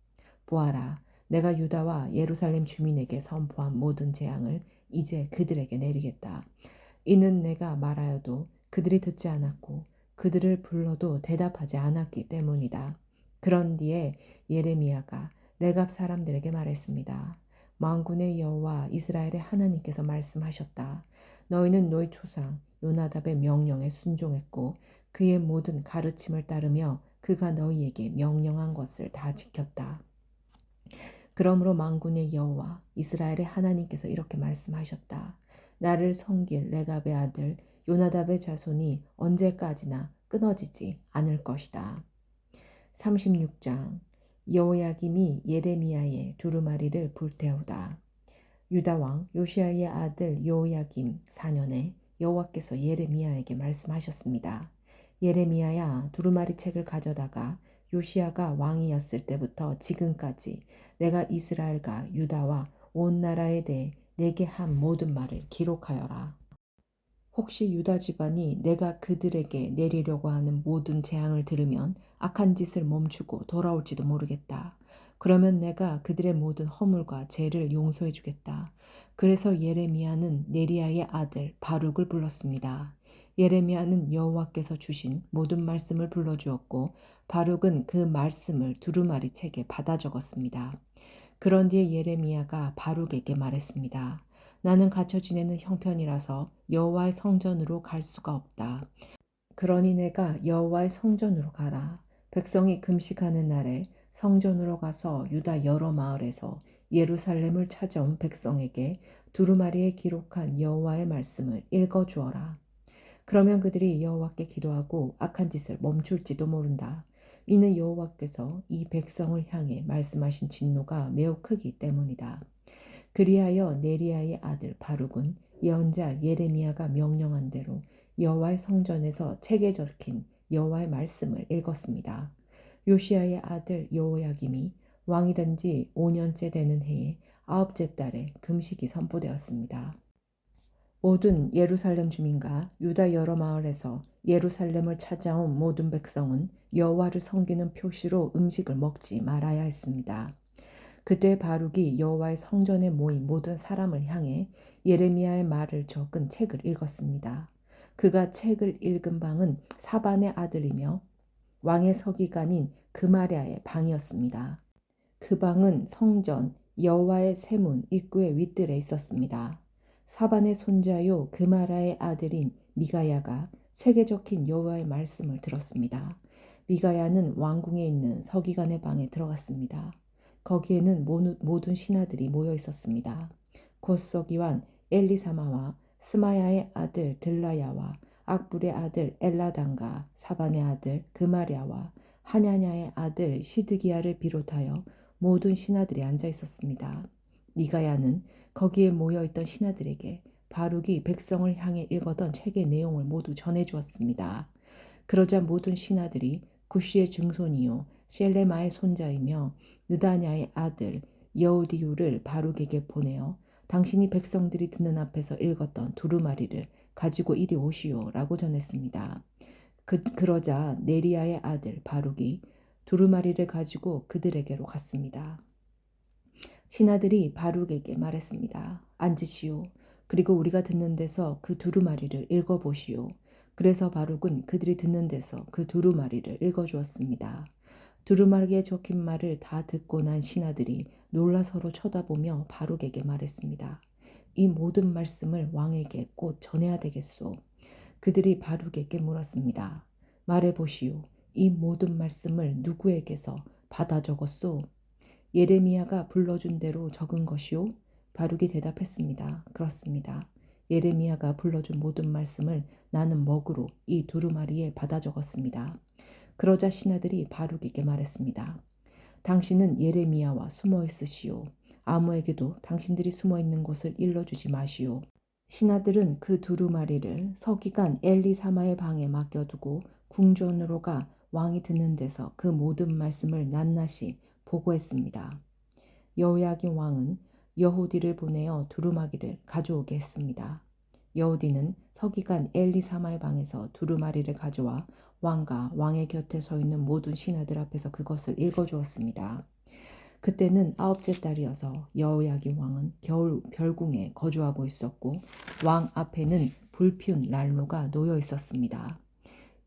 보아라, 내가 유다와 예루살렘 주민에게 선포한 모든 재앙을 이제 그들에게 내리겠다. 이는 내가 말하여도 그들이 듣지 않았고 그들을 불러도 대답하지 않았기 때문이다. 그런 뒤에 예레미야가 레갑 사람들에게 말했습니다. 만군의 여호와 이스라엘의 하나님께서 말씀하셨다. 너희는 너희 조상 요나답의 명령에 순종했고 그의 모든 가르침을 따르며 그가 너희에게 명령한 것을 다 지켰다. 그러므로 만군의 여호와 이스라엘의 하나님께서 이렇게 말씀하셨다. 나를 섬길 레갑의 아들 요나답의 자손이 언제까지나 끊어지지 않을 것이다. 36장 여호야김이 예레미야의 두루마리를 불태우다. 유다 왕 요시야의 아들 여호야김 4년에 여호와께서 예레미야에게 말씀하셨습니다. 예레미야야, 두루마리 책을 가져다가 요시야가 왕이었을 때부터 지금까지 내가 이스라엘과 유다와 온 나라에 대해 내게 한 모든 말을 기록하여라. 혹시 유다 집안이 내가 그들에게 내리려고 하는 모든 재앙을 들으면 악한 짓을 멈추고 돌아올지도 모르겠다. 그러면 내가 그들의 모든 허물과 죄를 용서해 주겠다. 그래서 예레미야는 네리야의 아들 바룩을 불렀습니다. 예레미야는 여호와께서 주신 모든 말씀을 불러주었고 바룩은 그 말씀을 두루마리 책에 받아 적었습니다. 그런 뒤에 예레미야가 바룩에게 말했습니다. 나는 갇혀 지내는 형편이라서 여호와의 성전으로 갈 수가 없다. 그러니 내가 여호와의 성전으로 가라. 백성이 금식하는 날에 성전으로 가서 유다 여러 마을에서 예루살렘을 찾아온 백성에게 두루마리에 기록한 여호와의 말씀을 읽어 주어라. 그러면 그들이 여호와께 기도하고 악한 짓을 멈출지도 모른다. 이는 여호와께서 이 백성을 향해 말씀하신 진노가 매우 크기 때문이다. 그리하여 네리야의 아들 바룩은 예언자 예레미야가 명령한 대로 여호와의 성전에서 책에 적힌 여호와의 말씀을 읽었습니다. 요시야의 아들 여호야김이 왕이 된 지 5년째 되는 해에 9째 달에 금식이 선포되었습니다. 모든 예루살렘 주민과 유다 여러 마을에서 예루살렘을 찾아온 모든 백성은 여호와를 섬기는 표시로 음식을 먹지 말아야 했습니다. 그때 바룩이 여호와의 성전에 모인 모든 사람을 향해 예레미야의 말을 적은 책을 읽었습니다. 그가 책을 읽은 방은 사반의 아들이며 왕의 서기관인 그마랴의 방이었습니다. 그 방은 성전 여호와의 세문 입구의 윗뜰에 있었습니다. 사반의 손자요 그마라의 아들인 미가야가 책에 적힌 여호와의 말씀을 들었습니다. 미가야는 왕궁에 있는 서기관의 방에 들어갔습니다. 거기에는 모든 신하들이 모여 있었습니다. 곧 서기관 엘리사마와 스마야의 아들 들라야와 악불의 아들 엘라단과 사반의 아들 그마랴와 하냐냐의 아들 시드기야를 비롯하여 모든 신하들이 앉아 있었습니다. 미가야는 거기에 모여 있던 신하들에게 바룩이 백성을 향해 읽었던 책의 내용을 모두 전해주었습니다. 그러자 모든 신하들이 구시의 증손이요 셀레마의 손자이며 느다냐의 아들 여우디유를 바룩에게 보내어 당신이 백성들이 듣는 앞에서 읽었던 두루마리를 가지고 이리 오시오 라고 전했습니다. 그러자 네리야의 아들 바룩이 두루마리를 가지고 그들에게로 갔습니다. 신하들이 바룩에게 말했습니다. 앉으시오. 그리고 우리가 듣는 데서 그 두루마리를 읽어보시오. 그래서 바룩은 그들이 듣는 데서 그 두루마리를 읽어주었습니다. 두루마리에 적힌 말을 다 듣고 난 신하들이 놀라 서로 쳐다보며 바룩에게 말했습니다. 이 모든 말씀을 왕에게 꼭 전해야 되겠소. 그들이 바룩에게 물었습니다. 말해보시오. 이 모든 말씀을 누구에게서 받아 적었소? 예레미야가 불러준 대로 적은 것이오? 바룩이 대답했습니다. 그렇습니다. 예레미야가 불러준 모든 말씀을 나는 먹으로 이 두루마리에 받아 적었습니다. 그러자 신하들이 바룩에게 말했습니다. 당신은 예레미야와 숨어 있으시오. 아무에게도 당신들이 숨어 있는 곳을 일러주지 마시오. 신하들은 그 두루마리를 서기관 엘리사마의 방에 맡겨두고 궁전으로 가 왕이 듣는 데서 그 모든 말씀을 낱낱이 보고했습니다. 여호야긴 왕은 여호디를 보내어 두루마기를 가져오게 했습니다. 여호디는 서기관 엘리사마의 방에서 두루마리를 가져와 왕과 왕의 곁에 서 있는 모든 신하들 앞에서 그것을 읽어주었습니다. 그때는 9째 달이어서 여호야긴 왕은 겨울 별궁에 거주하고 있었고 왕 앞에는 불피운 난로가 놓여 있었습니다.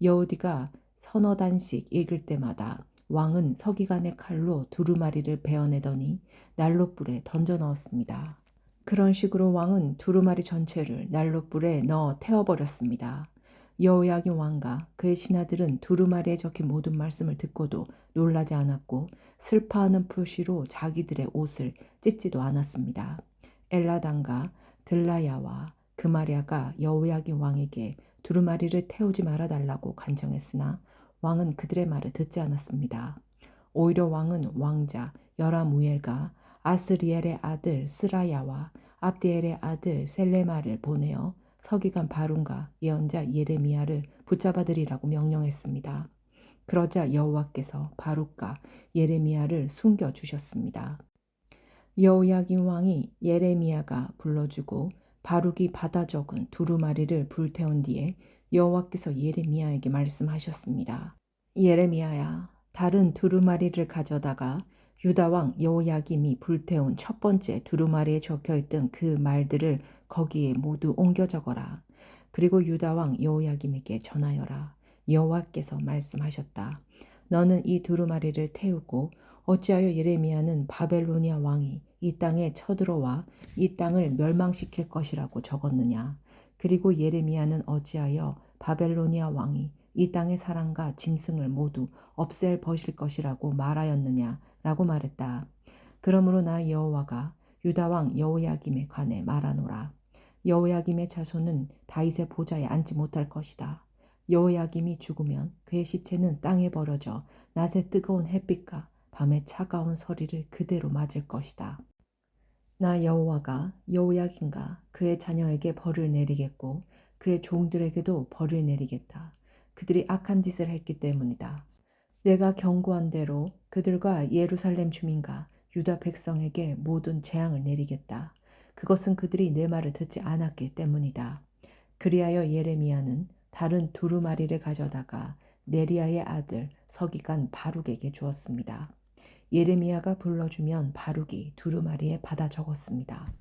여호디가 서너 단씩 읽을 때마다 왕은 서기관의 칼로 두루마리를 베어내더니 난로불에 던져 넣었습니다. 그런 식으로 왕은 두루마리 전체를 난로불에 넣어 태워버렸습니다. 여호야긴 왕과 그의 신하들은 두루마리에 적힌 모든 말씀을 듣고도 놀라지 않았고 슬퍼하는 표시로 자기들의 옷을 찢지도 않았습니다. 엘라단과 들라야와 그마랴가 여호야긴 왕에게 두루마리를 태우지 말아달라고 간청했으나 왕은 그들의 말을 듣지 않았습니다. 오히려 왕은 왕자 여라무엘과 아스리엘의 아들 스라야와 압디엘의 아들 셀레마를 보내어 서기관 바룬과 예언자 예레미야를 붙잡아들이라고 명령했습니다. 그러자 여호와께서 바룩과 예레미야를 숨겨주셨습니다. 여호야긴 왕이 예레미야가 불러주고 바룩이 받아 적은 두루마리를 불태운 뒤에 여호와께서 예레미야에게 말씀하셨습니다. 예레미야야, 다른 두루마리를 가져다가 유다 왕 여호야김이 불태운 첫 번째 두루마리에 적혀있던 그 말들을 거기에 모두 옮겨 적어라. 그리고 유다 왕 여호야김에게 전하여라. 여호와께서 말씀하셨다. 너는 이 두루마리를 태우고 어찌하여 예레미야는 바벨로니아 왕이 이 땅에 쳐들어와 이 땅을 멸망시킬 것이라고 적었느냐. 그리고 예레미야는 어찌하여 바벨로니아 왕이 이 땅의 사람과 짐승을 모두 없앨 버실 것이라고 말하였느냐 라고 말했다. 그러므로 나 여호와가 유다 왕 여호야김에 관해 말하노라. 여호야김의 자손은 다윗의 보좌에 앉지 못할 것이다. 여호야김이 죽으면 그의 시체는 땅에 버려져 낮에 뜨거운 햇빛과 밤에 차가운 서리를 그대로 맞을 것이다. 나 여호와가 여호야김과 그의 자녀에게 벌을 내리겠고 그의 종들에게도 벌을 내리겠다. 그들이 악한 짓을 했기 때문이다. 내가 경고한 대로 그들과 예루살렘 주민과 유다 백성에게 모든 재앙을 내리겠다. 그것은 그들이 내 말을 듣지 않았기 때문이다. 그리하여 예레미야는 다른 두루마리를 가져다가 네리야의 아들 서기관 바룩에게 주었습니다. 예레미야가 불러주면 바룩이 두루마리에 받아 적었습니다.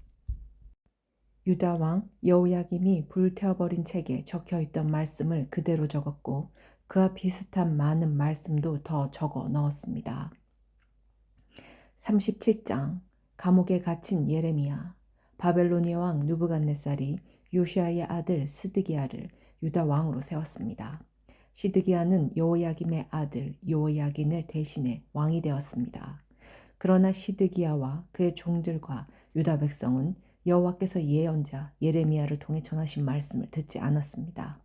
유다 왕 여호야김이 불태워버린 책에 적혀있던 말씀을 그대로 적었고 그와 비슷한 많은 말씀도 더 적어 넣었습니다. 37장 감옥에 갇힌 예레미야. 바벨로니아 왕 느부갓네살이 요시아의 아들 스드기야를 유다 왕으로 세웠습니다. 시드기야는 여호야김의 아들 여호야긴을 대신해 왕이 되었습니다. 그러나 시드기야와 그의 종들과 유다 백성은 여호와께서 예언자 예레미야를 통해 전하신 말씀을 듣지 않았습니다.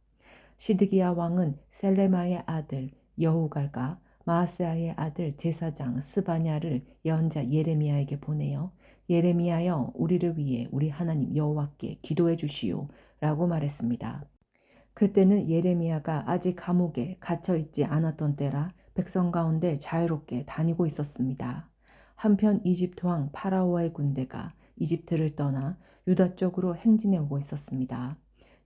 시드기야 왕은 셀레마의 아들 여후갈과 마아세아의 아들 제사장 스바냐를 예언자 예레미야에게 보내어 예레미야여 우리를 위해 우리 하나님 여호와께 기도해 주시오 라고 말했습니다. 그때는 예레미야가 아직 감옥에 갇혀 있지 않았던 때라 백성 가운데 자유롭게 다니고 있었습니다. 한편 이집트 왕 파라오의 군대가 이집트를 떠나 유다 쪽으로 행진해 오고 있었습니다.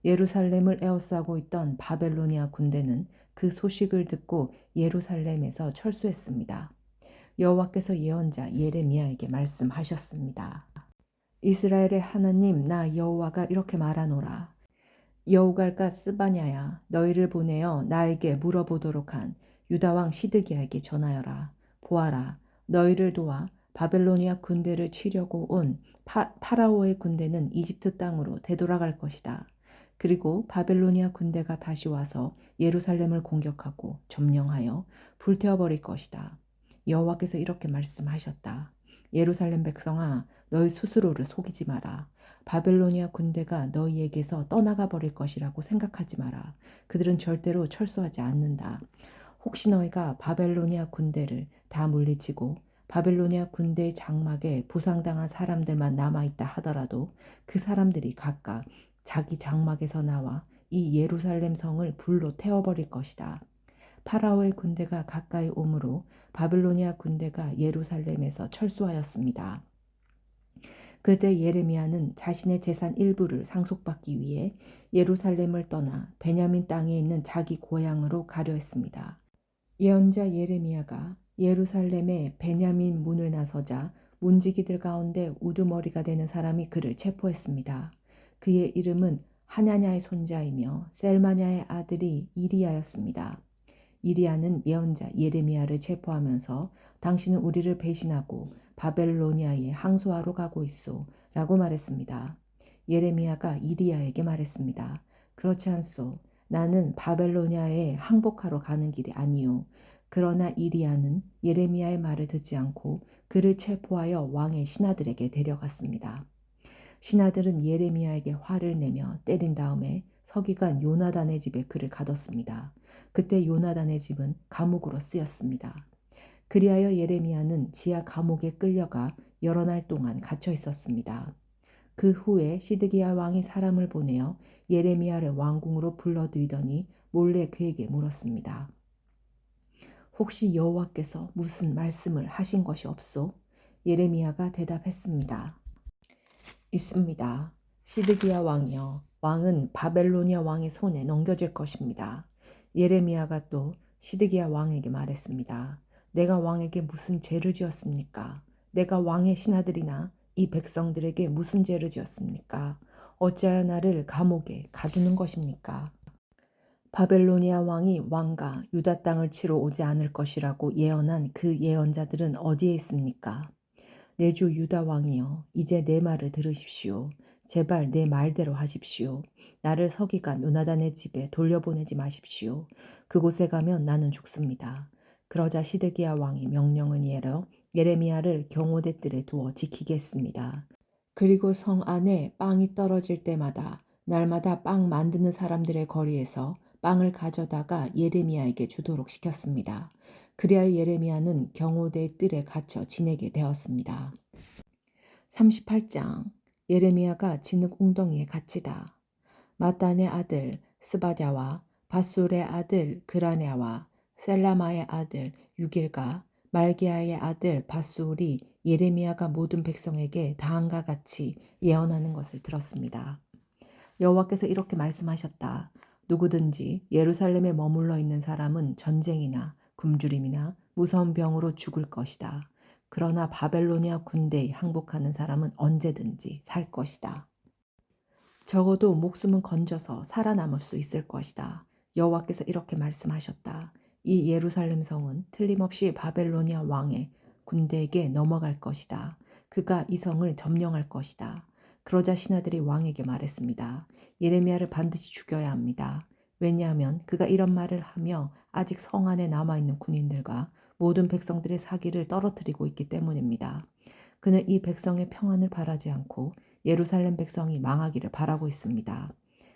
예루살렘을 에워싸고 있던 바벨로니아 군대는 그 소식을 듣고 예루살렘에서 철수했습니다. 여호와께서 예언자 예레미야에게 말씀하셨습니다. 이스라엘의 하나님 나 여호와가 이렇게 말하노라. 여우갈과 스바냐야 너희를 보내어 나에게 물어보도록 한 유다 왕 시드기야에게 전하여라. 보아라 너희를 도와 바벨로니아 군대를 치려고 온 파라오의 군대는 이집트 땅으로 되돌아갈 것이다. 그리고 바벨로니아 군대가 다시 와서 예루살렘을 공격하고 점령하여 불태워버릴 것이다. 여호와께서 이렇게 말씀하셨다. 예루살렘 백성아 너희 스스로를 속이지 마라. 바벨로니아 군대가 너희에게서 떠나가 버릴 것이라고 생각하지 마라. 그들은 절대로 철수하지 않는다. 혹시 너희가 바벨로니아 군대를 다 물리치고 바벨로니아 군대의 장막에 부상당한 사람들만 남아있다 하더라도 그 사람들이 각각 자기 장막에서 나와 이 예루살렘 성을 불로 태워버릴 것이다. 파라오의 군대가 가까이 오므로 바벨로니아 군대가 예루살렘에서 철수하였습니다. 그때 예레미야는 자신의 재산 일부를 상속받기 위해 예루살렘을 떠나 베냐민 땅에 있는 자기 고향으로 가려 했습니다. 예언자 예레미야가 예루살렘의 베냐민 문을 나서자 문지기들 가운데 우두머리가 되는 사람이 그를 체포했습니다. 그의 이름은 하냐냐의 손자이며 셀마냐의 아들이 이리야였습니다. 이리야는 예언자 예레미야를 체포하면서 당신은 우리를 배신하고 바벨로니아에 항소하러 가고 있소 라고 말했습니다. 예레미야가 이리야에게 말했습니다. 그렇지 않소. 나는 바벨로니아에 항복하러 가는 길이 아니요. 그러나 이리야는 예레미야의 말을 듣지 않고 그를 체포하여 왕의 신하들에게 데려갔습니다. 신하들은 예레미야에게 화를 내며 때린 다음에 서기관 요나단의 집에 그를 가뒀습니다. 그때 요나단의 집은 감옥으로 쓰였습니다. 그리하여 예레미야는 지하 감옥에 끌려가 여러 날 동안 갇혀 있었습니다. 그 후에 시드기야 왕이 사람을 보내어 예레미야를 왕궁으로 불러들이더니 몰래 그에게 물었습니다. 혹시 여호와께서 무슨 말씀을 하신 것이 없소? 예레미야가 대답했습니다. 있습니다. 시드기야 왕이여, 왕은 바벨로니아 왕의 손에 넘겨질 것입니다. 예레미야가 또 시드기야 왕에게 말했습니다. 내가 왕에게 무슨 죄를 지었습니까? 내가 왕의 신하들이나 이 백성들에게 무슨 죄를 지었습니까? 어찌하여 나를 감옥에 가두는 것입니까? 바벨로니아 왕이 왕과 유다 땅을 치러 오지 않을 것이라고 예언한 그 예언자들은 어디에 있습니까? 내 주 유다 왕이여, 이제 내 말을 들으십시오. 제발 내 말대로 하십시오. 나를 서기관 요나단의 집에 돌려보내지 마십시오. 그곳에 가면 나는 죽습니다. 그러자 시드기야 왕이 명령을 내려 예레미야를 경호대 뜰에 두어 지키게 했습니다. 그리고 성 안에 빵이 떨어질 때마다 날마다 빵 만드는 사람들의 거리에서 빵을 가져다가 예레미야에게 주도록 시켰습니다. 그리하여 예레미야는 경호대의 뜰에 갇혀 지내게 되었습니다. 38장 예레미야가 진흙 웅덩이에 갇히다. 마단의 아들 스바랴와 바술의 아들 그라냐와 셀라마의 아들 유길과 말기야의 아들 바술이 예레미야가 모든 백성에게 다음과 같이 예언하는 것을 들었습니다. 여호와께서 이렇게 말씀하셨다. 누구든지 예루살렘에 머물러 있는 사람은 전쟁이나 굶주림이나 무서운 병으로 죽을 것이다. 그러나 바벨로니아 군대에 항복하는 사람은 언제든지 살 것이다. 적어도 목숨은 건져서 살아남을 수 있을 것이다. 여호와께서 이렇게 말씀하셨다. 이 예루살렘 성은 틀림없이 바벨로니아 왕의 군대에게 넘어갈 것이다. 그가 이 성을 점령할 것이다. 그러자 신하들이 왕에게 말했습니다. 예레미야를 반드시 죽여야 합니다. 왜냐하면 그가 이런 말을 하며 아직 성 안에 남아있는 군인들과 모든 백성들의 사기를 떨어뜨리고 있기 때문입니다. 그는 이 백성의 평안을 바라지 않고 예루살렘 백성이 망하기를 바라고 있습니다.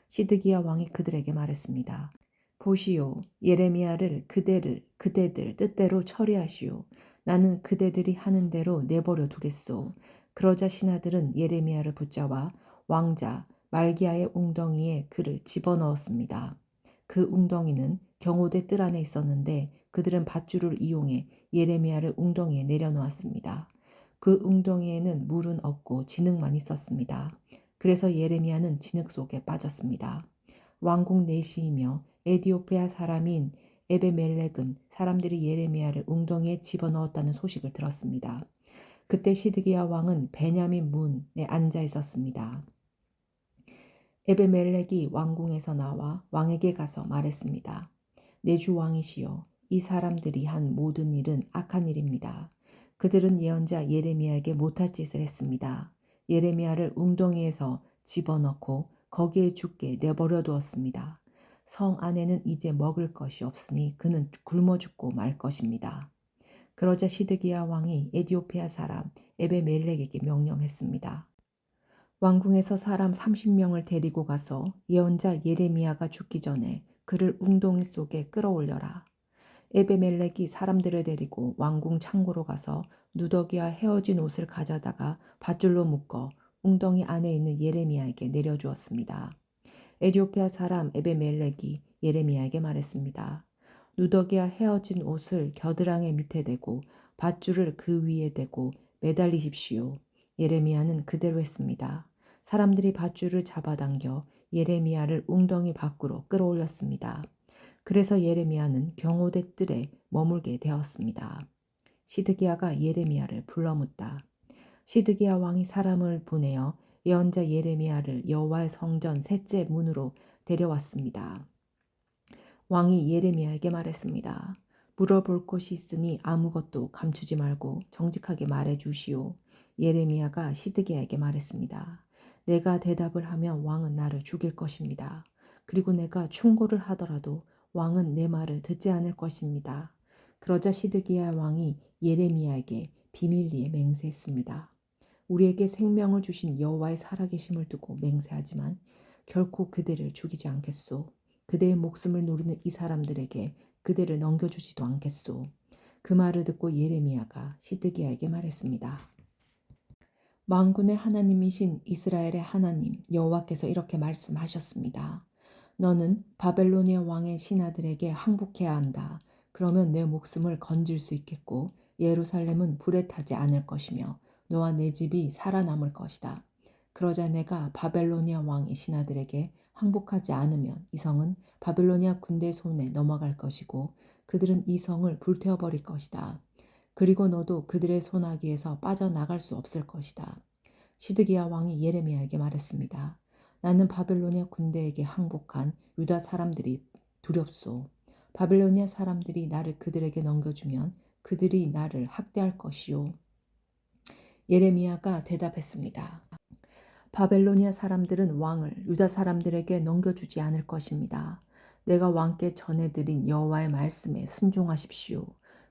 시드기야 왕이 그들에게 말했습니다. 보시오, 예레미야를 그대들 뜻대로 처리하시오. 나는 그대들이 하는 대로 내버려 두겠소. 그러자 신하들은 예레미야를 붙잡아 왕자 말기야의 웅덩이에 그를 집어넣었습니다. 그 웅덩이는 경호대 뜰 안에 있었는데 그들은 밧줄을 이용해 예레미야를 웅덩이에 내려놓았습니다. 그 웅덩이에는 물은 없고 진흙만 있었습니다. 그래서 예레미야는 진흙 속에 빠졌습니다. 왕궁 내시이며 에디오피아 사람인 에베멜렉은 사람들이 예레미야를 웅덩이에 집어넣었다는 소식을 들었습니다. 그때 시드기야 왕은 베냐민 문에 앉아 있었습니다. 에베멜렉이 왕궁에서 나와 왕에게 가서 말했습니다. 내 주 왕이시여, 이 사람들이 한 모든 일은 악한 일입니다. 그들은 예언자 예레미야에게 못할 짓을 했습니다. 예레미야를 웅덩이에서 집어넣고 거기에 죽게 내버려 두었습니다. 성 안에는 이제 먹을 것이 없으니 그는 굶어 죽고 말 것입니다. 그러자 시드기야 왕이 에디오피아 사람 에베멜렉에게 명령했습니다. 왕궁에서 사람 30명을 데리고 가서 예언자 예레미야가 죽기 전에 그를 웅덩이 속에 끌어올려라. 에베멜렉이 사람들을 데리고 왕궁 창고로 가서 누더기와 헤어진 옷을 가져다가 밧줄로 묶어 웅덩이 안에 있는 예레미야에게 내려주었습니다. 에디오피아 사람 에베멜렉이 예레미야에게 말했습니다. 누더기와 헤어진 옷을 겨드랑이 밑에 대고 밧줄을 그 위에 대고 매달리십시오. 예레미야는 그대로 했습니다. 사람들이 밧줄을 잡아당겨 예레미야를 웅덩이 밖으로 끌어올렸습니다. 그래서 예레미야는 경호대 뜰에 머물게 되었습니다. 시드기야가 예레미야를 불러묻다. 시드기야 왕이 사람을 보내어 예언자 예레미야를 여호와의 성전 셋째 문으로 데려왔습니다. 왕이 예레미야에게 말했습니다. 물어볼 것이 있으니 아무것도 감추지 말고 정직하게 말해 주시오. 예레미야가 시드기야에게 말했습니다. 내가 대답을 하면 왕은 나를 죽일 것입니다. 그리고 내가 충고를 하더라도 왕은 내 말을 듣지 않을 것입니다. 그러자 시드기야 왕이 예레미야에게 비밀리에 맹세했습니다. 우리에게 생명을 주신 여호와의 살아계심을 두고 맹세하지만 결코 그대를 죽이지 않겠소. 그대의 목숨을 노리는 이 사람들에게 그대를 넘겨주지도 않겠소. 그 말을 듣고 예레미야가 시드기야에게 말했습니다. 만군의 하나님이신 이스라엘의 하나님 여호와께서 이렇게 말씀하셨습니다. 너는 바벨로니아 왕의 신하들에게 항복해야 한다. 그러면 내 목숨을 건질 수 있겠고 예루살렘은 불에 타지 않을 것이며 너와 내 집이 살아남을 것이다. 그러자 내가 바벨로니아 왕의 신하들에게 항복하지 않으면 이 성은 바벨로니아 군대 손에 넘어갈 것이고 그들은 이 성을 불태워버릴 것이다. 그리고 너도 그들의 손아귀에서 빠져나갈 수 없을 것이다. 시드기야 왕이 예레미야에게 말했습니다. 나는 바벨로니아 군대에게 항복한 유다 사람들이 두렵소. 바벨로니아 사람들이 나를 그들에게 넘겨주면 그들이 나를 학대할 것이요. 예레미야가 대답했습니다. 바벨로니아 사람들은 왕을 유다 사람들에게 넘겨주지 않을 것입니다. 내가 왕께 전해드린 여호와의 말씀에 순종하십시오.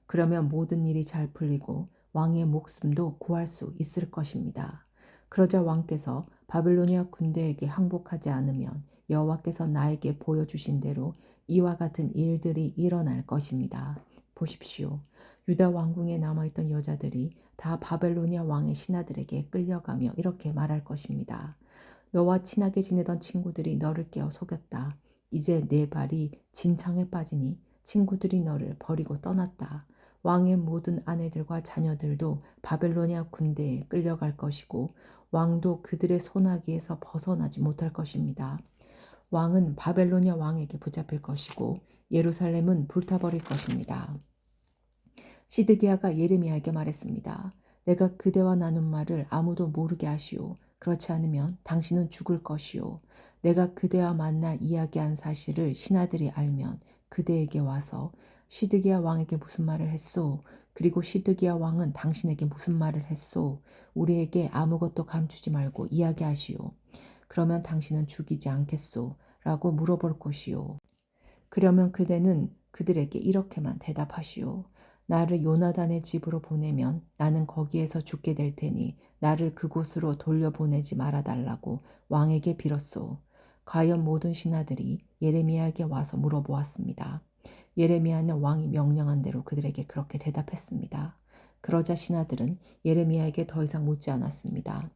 그러면 모든 일이 잘 풀리고 왕의 목숨도 구할 수 있을 것입니다. 그러자 왕께서 바벨로니아 군대에게 항복하지 않으면 여호와께서 나에게 보여주신 대로 이와 같은 일들이 일어날 것입니다. 보십시오. 유다 왕궁에 남아있던 여자들이 다 바벨로니아 왕의 신하들에게 끌려가며 이렇게 말할 것입니다. 너와 친하게 지내던 친구들이 너를 깨어 속였다. 이제 내 발이 진창에 빠지니 친구들이 너를 버리고 떠났다. 왕의 모든 아내들과 자녀들도 바벨로니아 군대에 끌려갈 것이고 왕도 그들의 손아귀에서 벗어나지 못할 것입니다. 왕은 바벨로니아 왕에게 붙잡힐 것이고 예루살렘은 불타버릴 것입니다. 시드기야가 예레미야에게 말했습니다. 내가 그대와 나눈 말을 아무도 모르게 하시오. 그렇지 않으면 당신은 죽을 것이오. 내가 그대와 만나 이야기한 사실을 신하들이 알면 그대에게 와서 시드기야 왕에게 무슨 말을 했소? 그리고 시드기야 왕은 당신에게 무슨 말을 했소? 우리에게 아무것도 감추지 말고 이야기하시오. 그러면 당신은 죽이지 않겠소? 라고 물어볼 것이오. 그러면 그대는 그들에게 이렇게만 대답하시오. 나를 요나단의 집으로 보내면 나는 거기에서 죽게 될 테니 나를 그곳으로 돌려보내지 말아달라고 왕에게 빌었소. 과연 모든 신하들이 예레미야에게 와서 물어보았습니다. 예레미야는 왕이 명령한 대로 그들에게 그렇게 대답했습니다. 그러자 신하들은 예레미야에게 더 이상 묻지 않았습니다.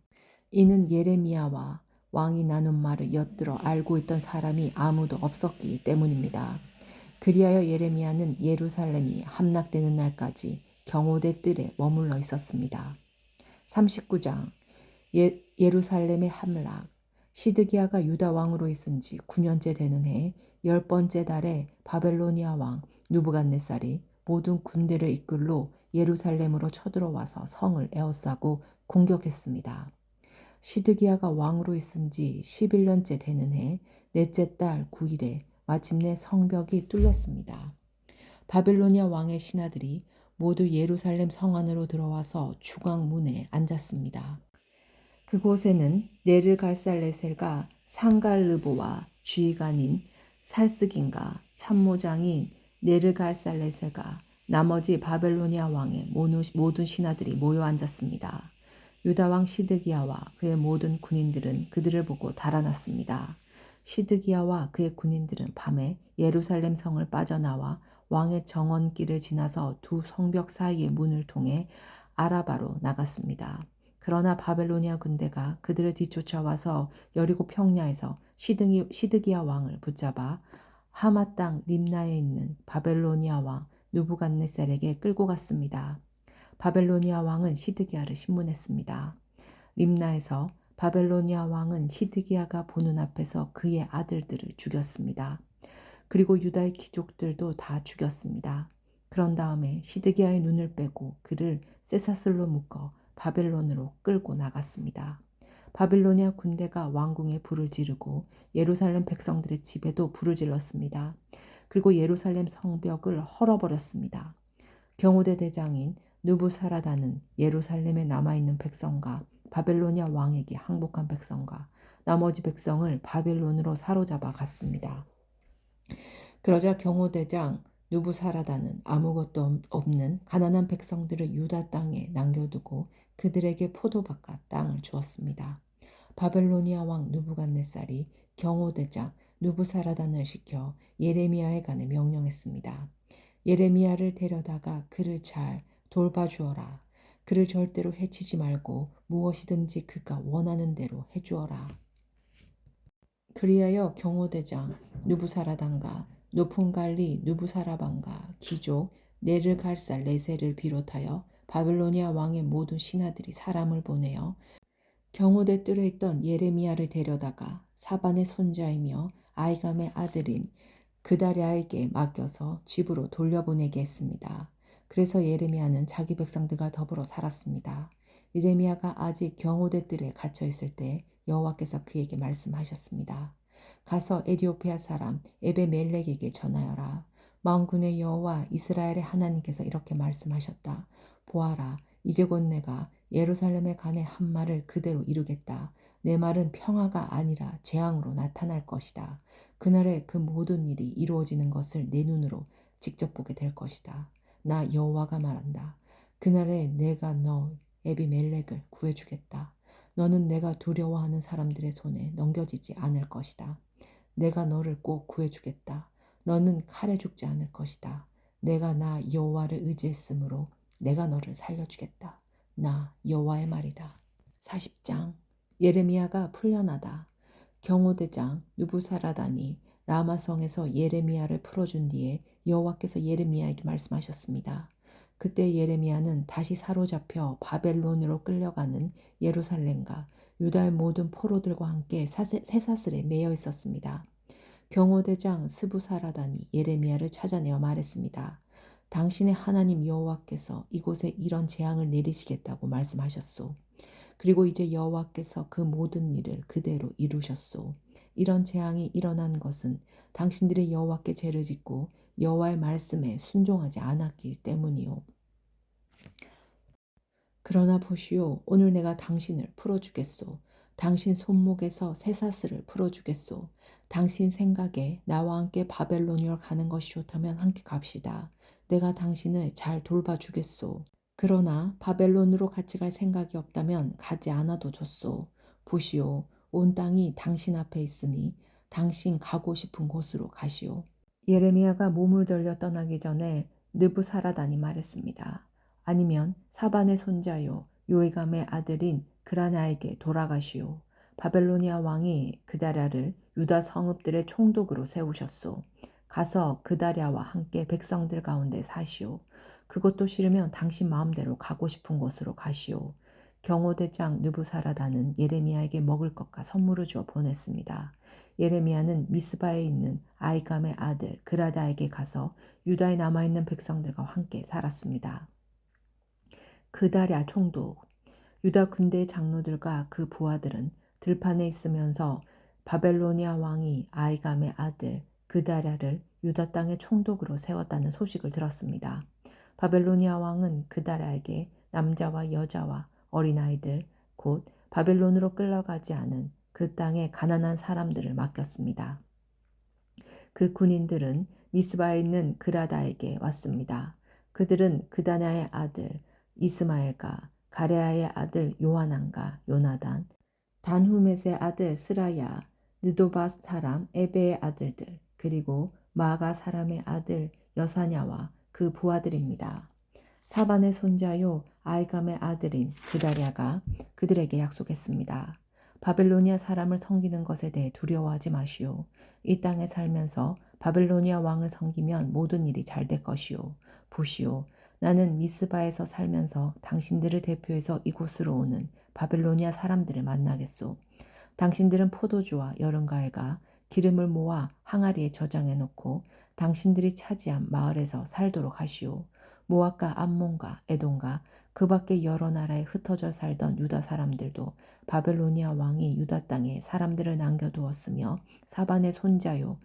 이는 예레미야와 왕이 나눈 말을 엿들어 알고 있던 사람이 아무도 없었기 때문입니다. 그리하여 예레미야는 예루살렘이 함락되는 날까지 경호대 뜰에 머물러 있었습니다. 39장 예루살렘의 함락. 시드기야가 유다 왕으로 있은 지 9년째 되는 해 10번째 달에 바벨로니아 왕 누부갓네살이 모든 군대를 이끌로 예루살렘으로 쳐들어와서 성을 에워싸고 공격했습니다. 시드기야가 왕으로 있은 지 11년째 되는 해 넷째 달 9일에 마침내 성벽이 뚫렸습니다. 바벨로니아 왕의 신하들이 모두 예루살렘 성 안으로 들어와서 주광문에 앉았습니다. 그곳에는 네르갈살레셀과 상갈르보와 주의관인 살스긴과 참모장인 네르갈살레셀과 나머지 바벨로니아 왕의 모든 신하들이 모여 앉았습니다. 유다 왕 시드기야와 그의 모든 군인들은 그들을 보고 달아났습니다. 시드기야와 그의 군인들은 밤에 예루살렘 성을 빠져나와 왕의 정원길을 지나서 두 성벽 사이의 문을 통해 아라바로 나갔습니다. 그러나 바벨로니아 군대가 그들을 뒤쫓아와서 여리고 평야에서 시드기야 왕을 붙잡아 하마 땅 림나에 있는 바벨로니아 왕 누부갓네살에게 끌고 갔습니다. 바벨로니아 왕은 시드기야를 신문했습니다. 림나에서 바벨로니아 왕은 시드기야가 보는 앞에서 그의 아들들을 죽였습니다. 그리고 유다의 귀족들도 다 죽였습니다. 그런 다음에 시드기야의 눈을 빼고 그를 쇠사슬로 묶어 바벨론으로 끌고 나갔습니다. 바빌로니아 군대가 왕궁에 불을 지르고 예루살렘 백성들의 집에도 불을 질렀습니다. 그리고 예루살렘 성벽을 헐어버렸습니다. 경호대 대장인 느부사라다는 예루살렘에 남아있는 백성과 바벨로니아 왕에게 항복한 백성과 나머지 백성을 바벨론으로 사로잡아 갔습니다. 그러자 경호대장 누부사라다는 아무것도 없는 가난한 백성들을 유다 땅에 남겨두고 그들에게 포도밭과 땅을 주었습니다. 바벨로니아 왕 누부갓네살이 경호대장 누부사라단을 시켜 예레미야에 관해 명령했습니다. 예레미야를 데려다가 그를 잘 돌봐주어라. 그를 절대로 해치지 말고 무엇이든지 그가 원하는 대로 해주어라. 그리하여 경호대장 누부사라단과 높은 관리 누부사라반과 귀족 네르갈살 레세를 비롯하여 바벨로니아 왕의 모든 신하들이 사람을 보내어 경호대 뜰에 있던 예레미야를 데려다가 사반의 손자이며 아이감의 아들인 그다랴에게 맡겨서 집으로 돌려보내게 했습니다. 그래서 예레미야는 자기 백성들과 더불어 살았습니다. 예레미야가 아직 경호대 뜰에 갇혀 있을 때 여호와께서 그에게 말씀하셨습니다. 가서 에디오피아 사람 에베멜렉에게 전하여라. 만군의 여호와 이스라엘의 하나님께서 이렇게 말씀하셨다. 보아라, 이제 곧 내가 예루살렘에 관해 한 말을 그대로 이루겠다. 내 말은 평화가 아니라 재앙으로 나타날 것이다. 그날에 그 모든 일이 이루어지는 것을 내 눈으로 직접 보게 될 것이다. 나 여호와가 말한다. 그날에 내가 너 에비멜렉을 구해주겠다. 너는 내가 두려워하는 사람들의 손에 넘겨지지 않을 것이다. 내가 너를 꼭 구해주겠다. 너는 칼에 죽지 않을 것이다. 내가 나 여호와를 의지했으므로 내가 너를 살려주겠다. 나 여호와의 말이다. 40장 예레미야가 풀려나다. 경호대장 누부사라단이 라마성에서 예레미야를 풀어준 뒤에 여호와께서 예레미야에게 말씀하셨습니다. 그때 예레미야는 다시 사로잡혀 바벨론으로 끌려가는 예루살렘과 유다의 모든 포로들과 함께 쇠사슬에 매여 있었습니다. 경호대장 스부사라단이 예레미야를 찾아내어 말했습니다. 당신의 하나님 여호와께서 이곳에 이런 재앙을 내리시겠다고 말씀하셨소. 그리고 이제 여호와께서 그 모든 일을 그대로 이루셨소. 이런 재앙이 일어난 것은 당신들이 여호와께 죄를 짓고 여호와의 말씀에 순종하지 않았기 때문이요. 그러나 보시오, 오늘 내가 당신을 풀어주겠소. 당신 손목에서 쇠사슬을 풀어주겠소. 당신 생각에 나와 함께 바벨론으로 가는 것이 좋다면 함께 갑시다. 내가 당신을 잘 돌봐주겠소. 그러나 바벨론으로 같이 갈 생각이 없다면 가지 않아도 좋소. 보시오, 온 땅이 당신 앞에 있으니 당신 가고 싶은 곳으로 가시오. 예레미야가 몸을 돌려 떠나기 전에 느부사라단이 말했습니다. 아니면 사반의 손자요 요이감의 아들인 그라나에게 돌아가시오. 바벨로니아 왕이 그다랴를 유다 성읍들의 총독으로 세우셨소. 가서 그다랴와 함께 백성들 가운데 사시오. 그것도 싫으면 당신 마음대로 가고 싶은 곳으로 가시오. 경호대장 느부사라다는 예레미야에게 먹을 것과 선물을 주어 보냈습니다. 예레미야는 미스바에 있는 아이감의 아들 그라다에게 가서 유다에 남아있는 백성들과 함께 살았습니다. 그다랴 총독, 유다 군대의 장로들과 그 부하들은 들판에 있으면서 바벨로니아 왕이 아이감의 아들 그다랴를 유다 땅의 총독으로 세웠다는 소식을 들었습니다. 바벨로니아 왕은 그다랴에게 남자와 여자와 어린아이들, 곧 바벨론으로 끌려가지 않은 그 땅의 가난한 사람들을 맡겼습니다. 그 군인들은 미스바에 있는 그라다에게 왔습니다. 그들은 그다냐의 아들 이스마엘과 가레아의 아들 요하난과 요나단, 단후멧의 아들 스라야, 느도바 사람 에베의 아들들, 그리고 마가 사람의 아들 여사냐와 그 부하들입니다. 사반의 손자요 아이감의 아들인 그다랴가 그들에게 약속했습니다. 바벨로니아 사람을 섬기는 것에 대해 두려워하지 마시오. 이 땅에 살면서 바벨로니아 왕을 섬기면 모든 일이 잘 될 것이오. 보시오. 나는 미스바에서 살면서 당신들을 대표해서 이곳으로 오는 바벨로니아 사람들을 만나겠소. 당신들은 포도주와 여름가을과 기름을 모아 항아리에 저장해 놓고 당신들이 차지한 마을에서 살도록 하시오. 모압과 암몬과 에돔과 그 밖에 여러 나라에 흩어져 살던 유다 사람들도 바벨로니아 왕이 유다 땅에 사람들을 남겨두었으며 사반의 손자요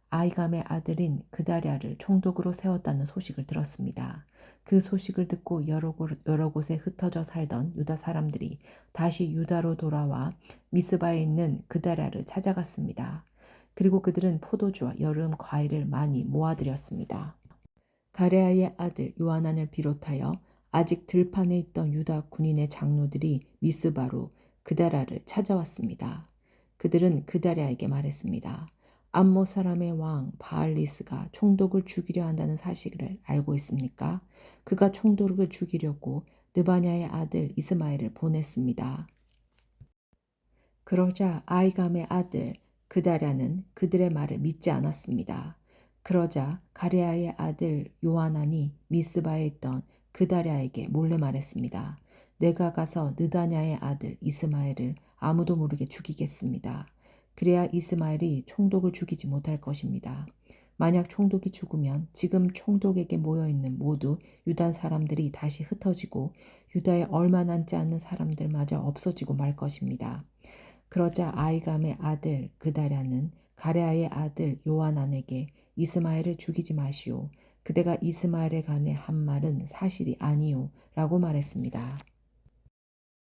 아이감의 아들인 그다랴를 총독으로 세웠다는 소식을 들었습니다. 그 소식을 듣고 여러 곳에 흩어져 살던 유다 사람들이 다시 유다로 돌아와 미스바에 있는 그다랴를 찾아갔습니다. 그리고 그들은 포도주와 여름 과일을 많이 모아들였습니다. 가레아의 아들 요하난을 비롯하여 아직 들판에 있던 유다 군인의 장로들이 미스바로 그다랴를 찾아왔습니다. 그들은 그다랴에게 말했습니다. 암모 사람의 왕 바알리스가 총독을 죽이려 한다는 사실을 알고 있습니까? 그가 총독을 죽이려고 느바냐의 아들 이스마엘을 보냈습니다. 그러자 아이감의 아들 그다랴는 그들의 말을 믿지 않았습니다. 그러자 가레아의 아들 요하난이 미스바에 있던 그다랴에게 몰래 말했습니다. 내가 가서 느다냐의 아들 이스마엘을 아무도 모르게 죽이겠습니다. 그래야 이스마엘이 총독을 죽이지 못할 것입니다. 만약 총독이 죽으면 지금 총독에게 모여있는 모두 유다 사람들이 다시 흩어지고 유다에 얼마 남지 않는 사람들마저 없어지고 말 것입니다. 그러자 아이감의 아들 그다랴는 가레아의 아들 요하난에게 이스마엘을 죽이지 마시오. 그대가 이스마엘에 관해 한 말은 사실이 아니오 라고 말했습니다.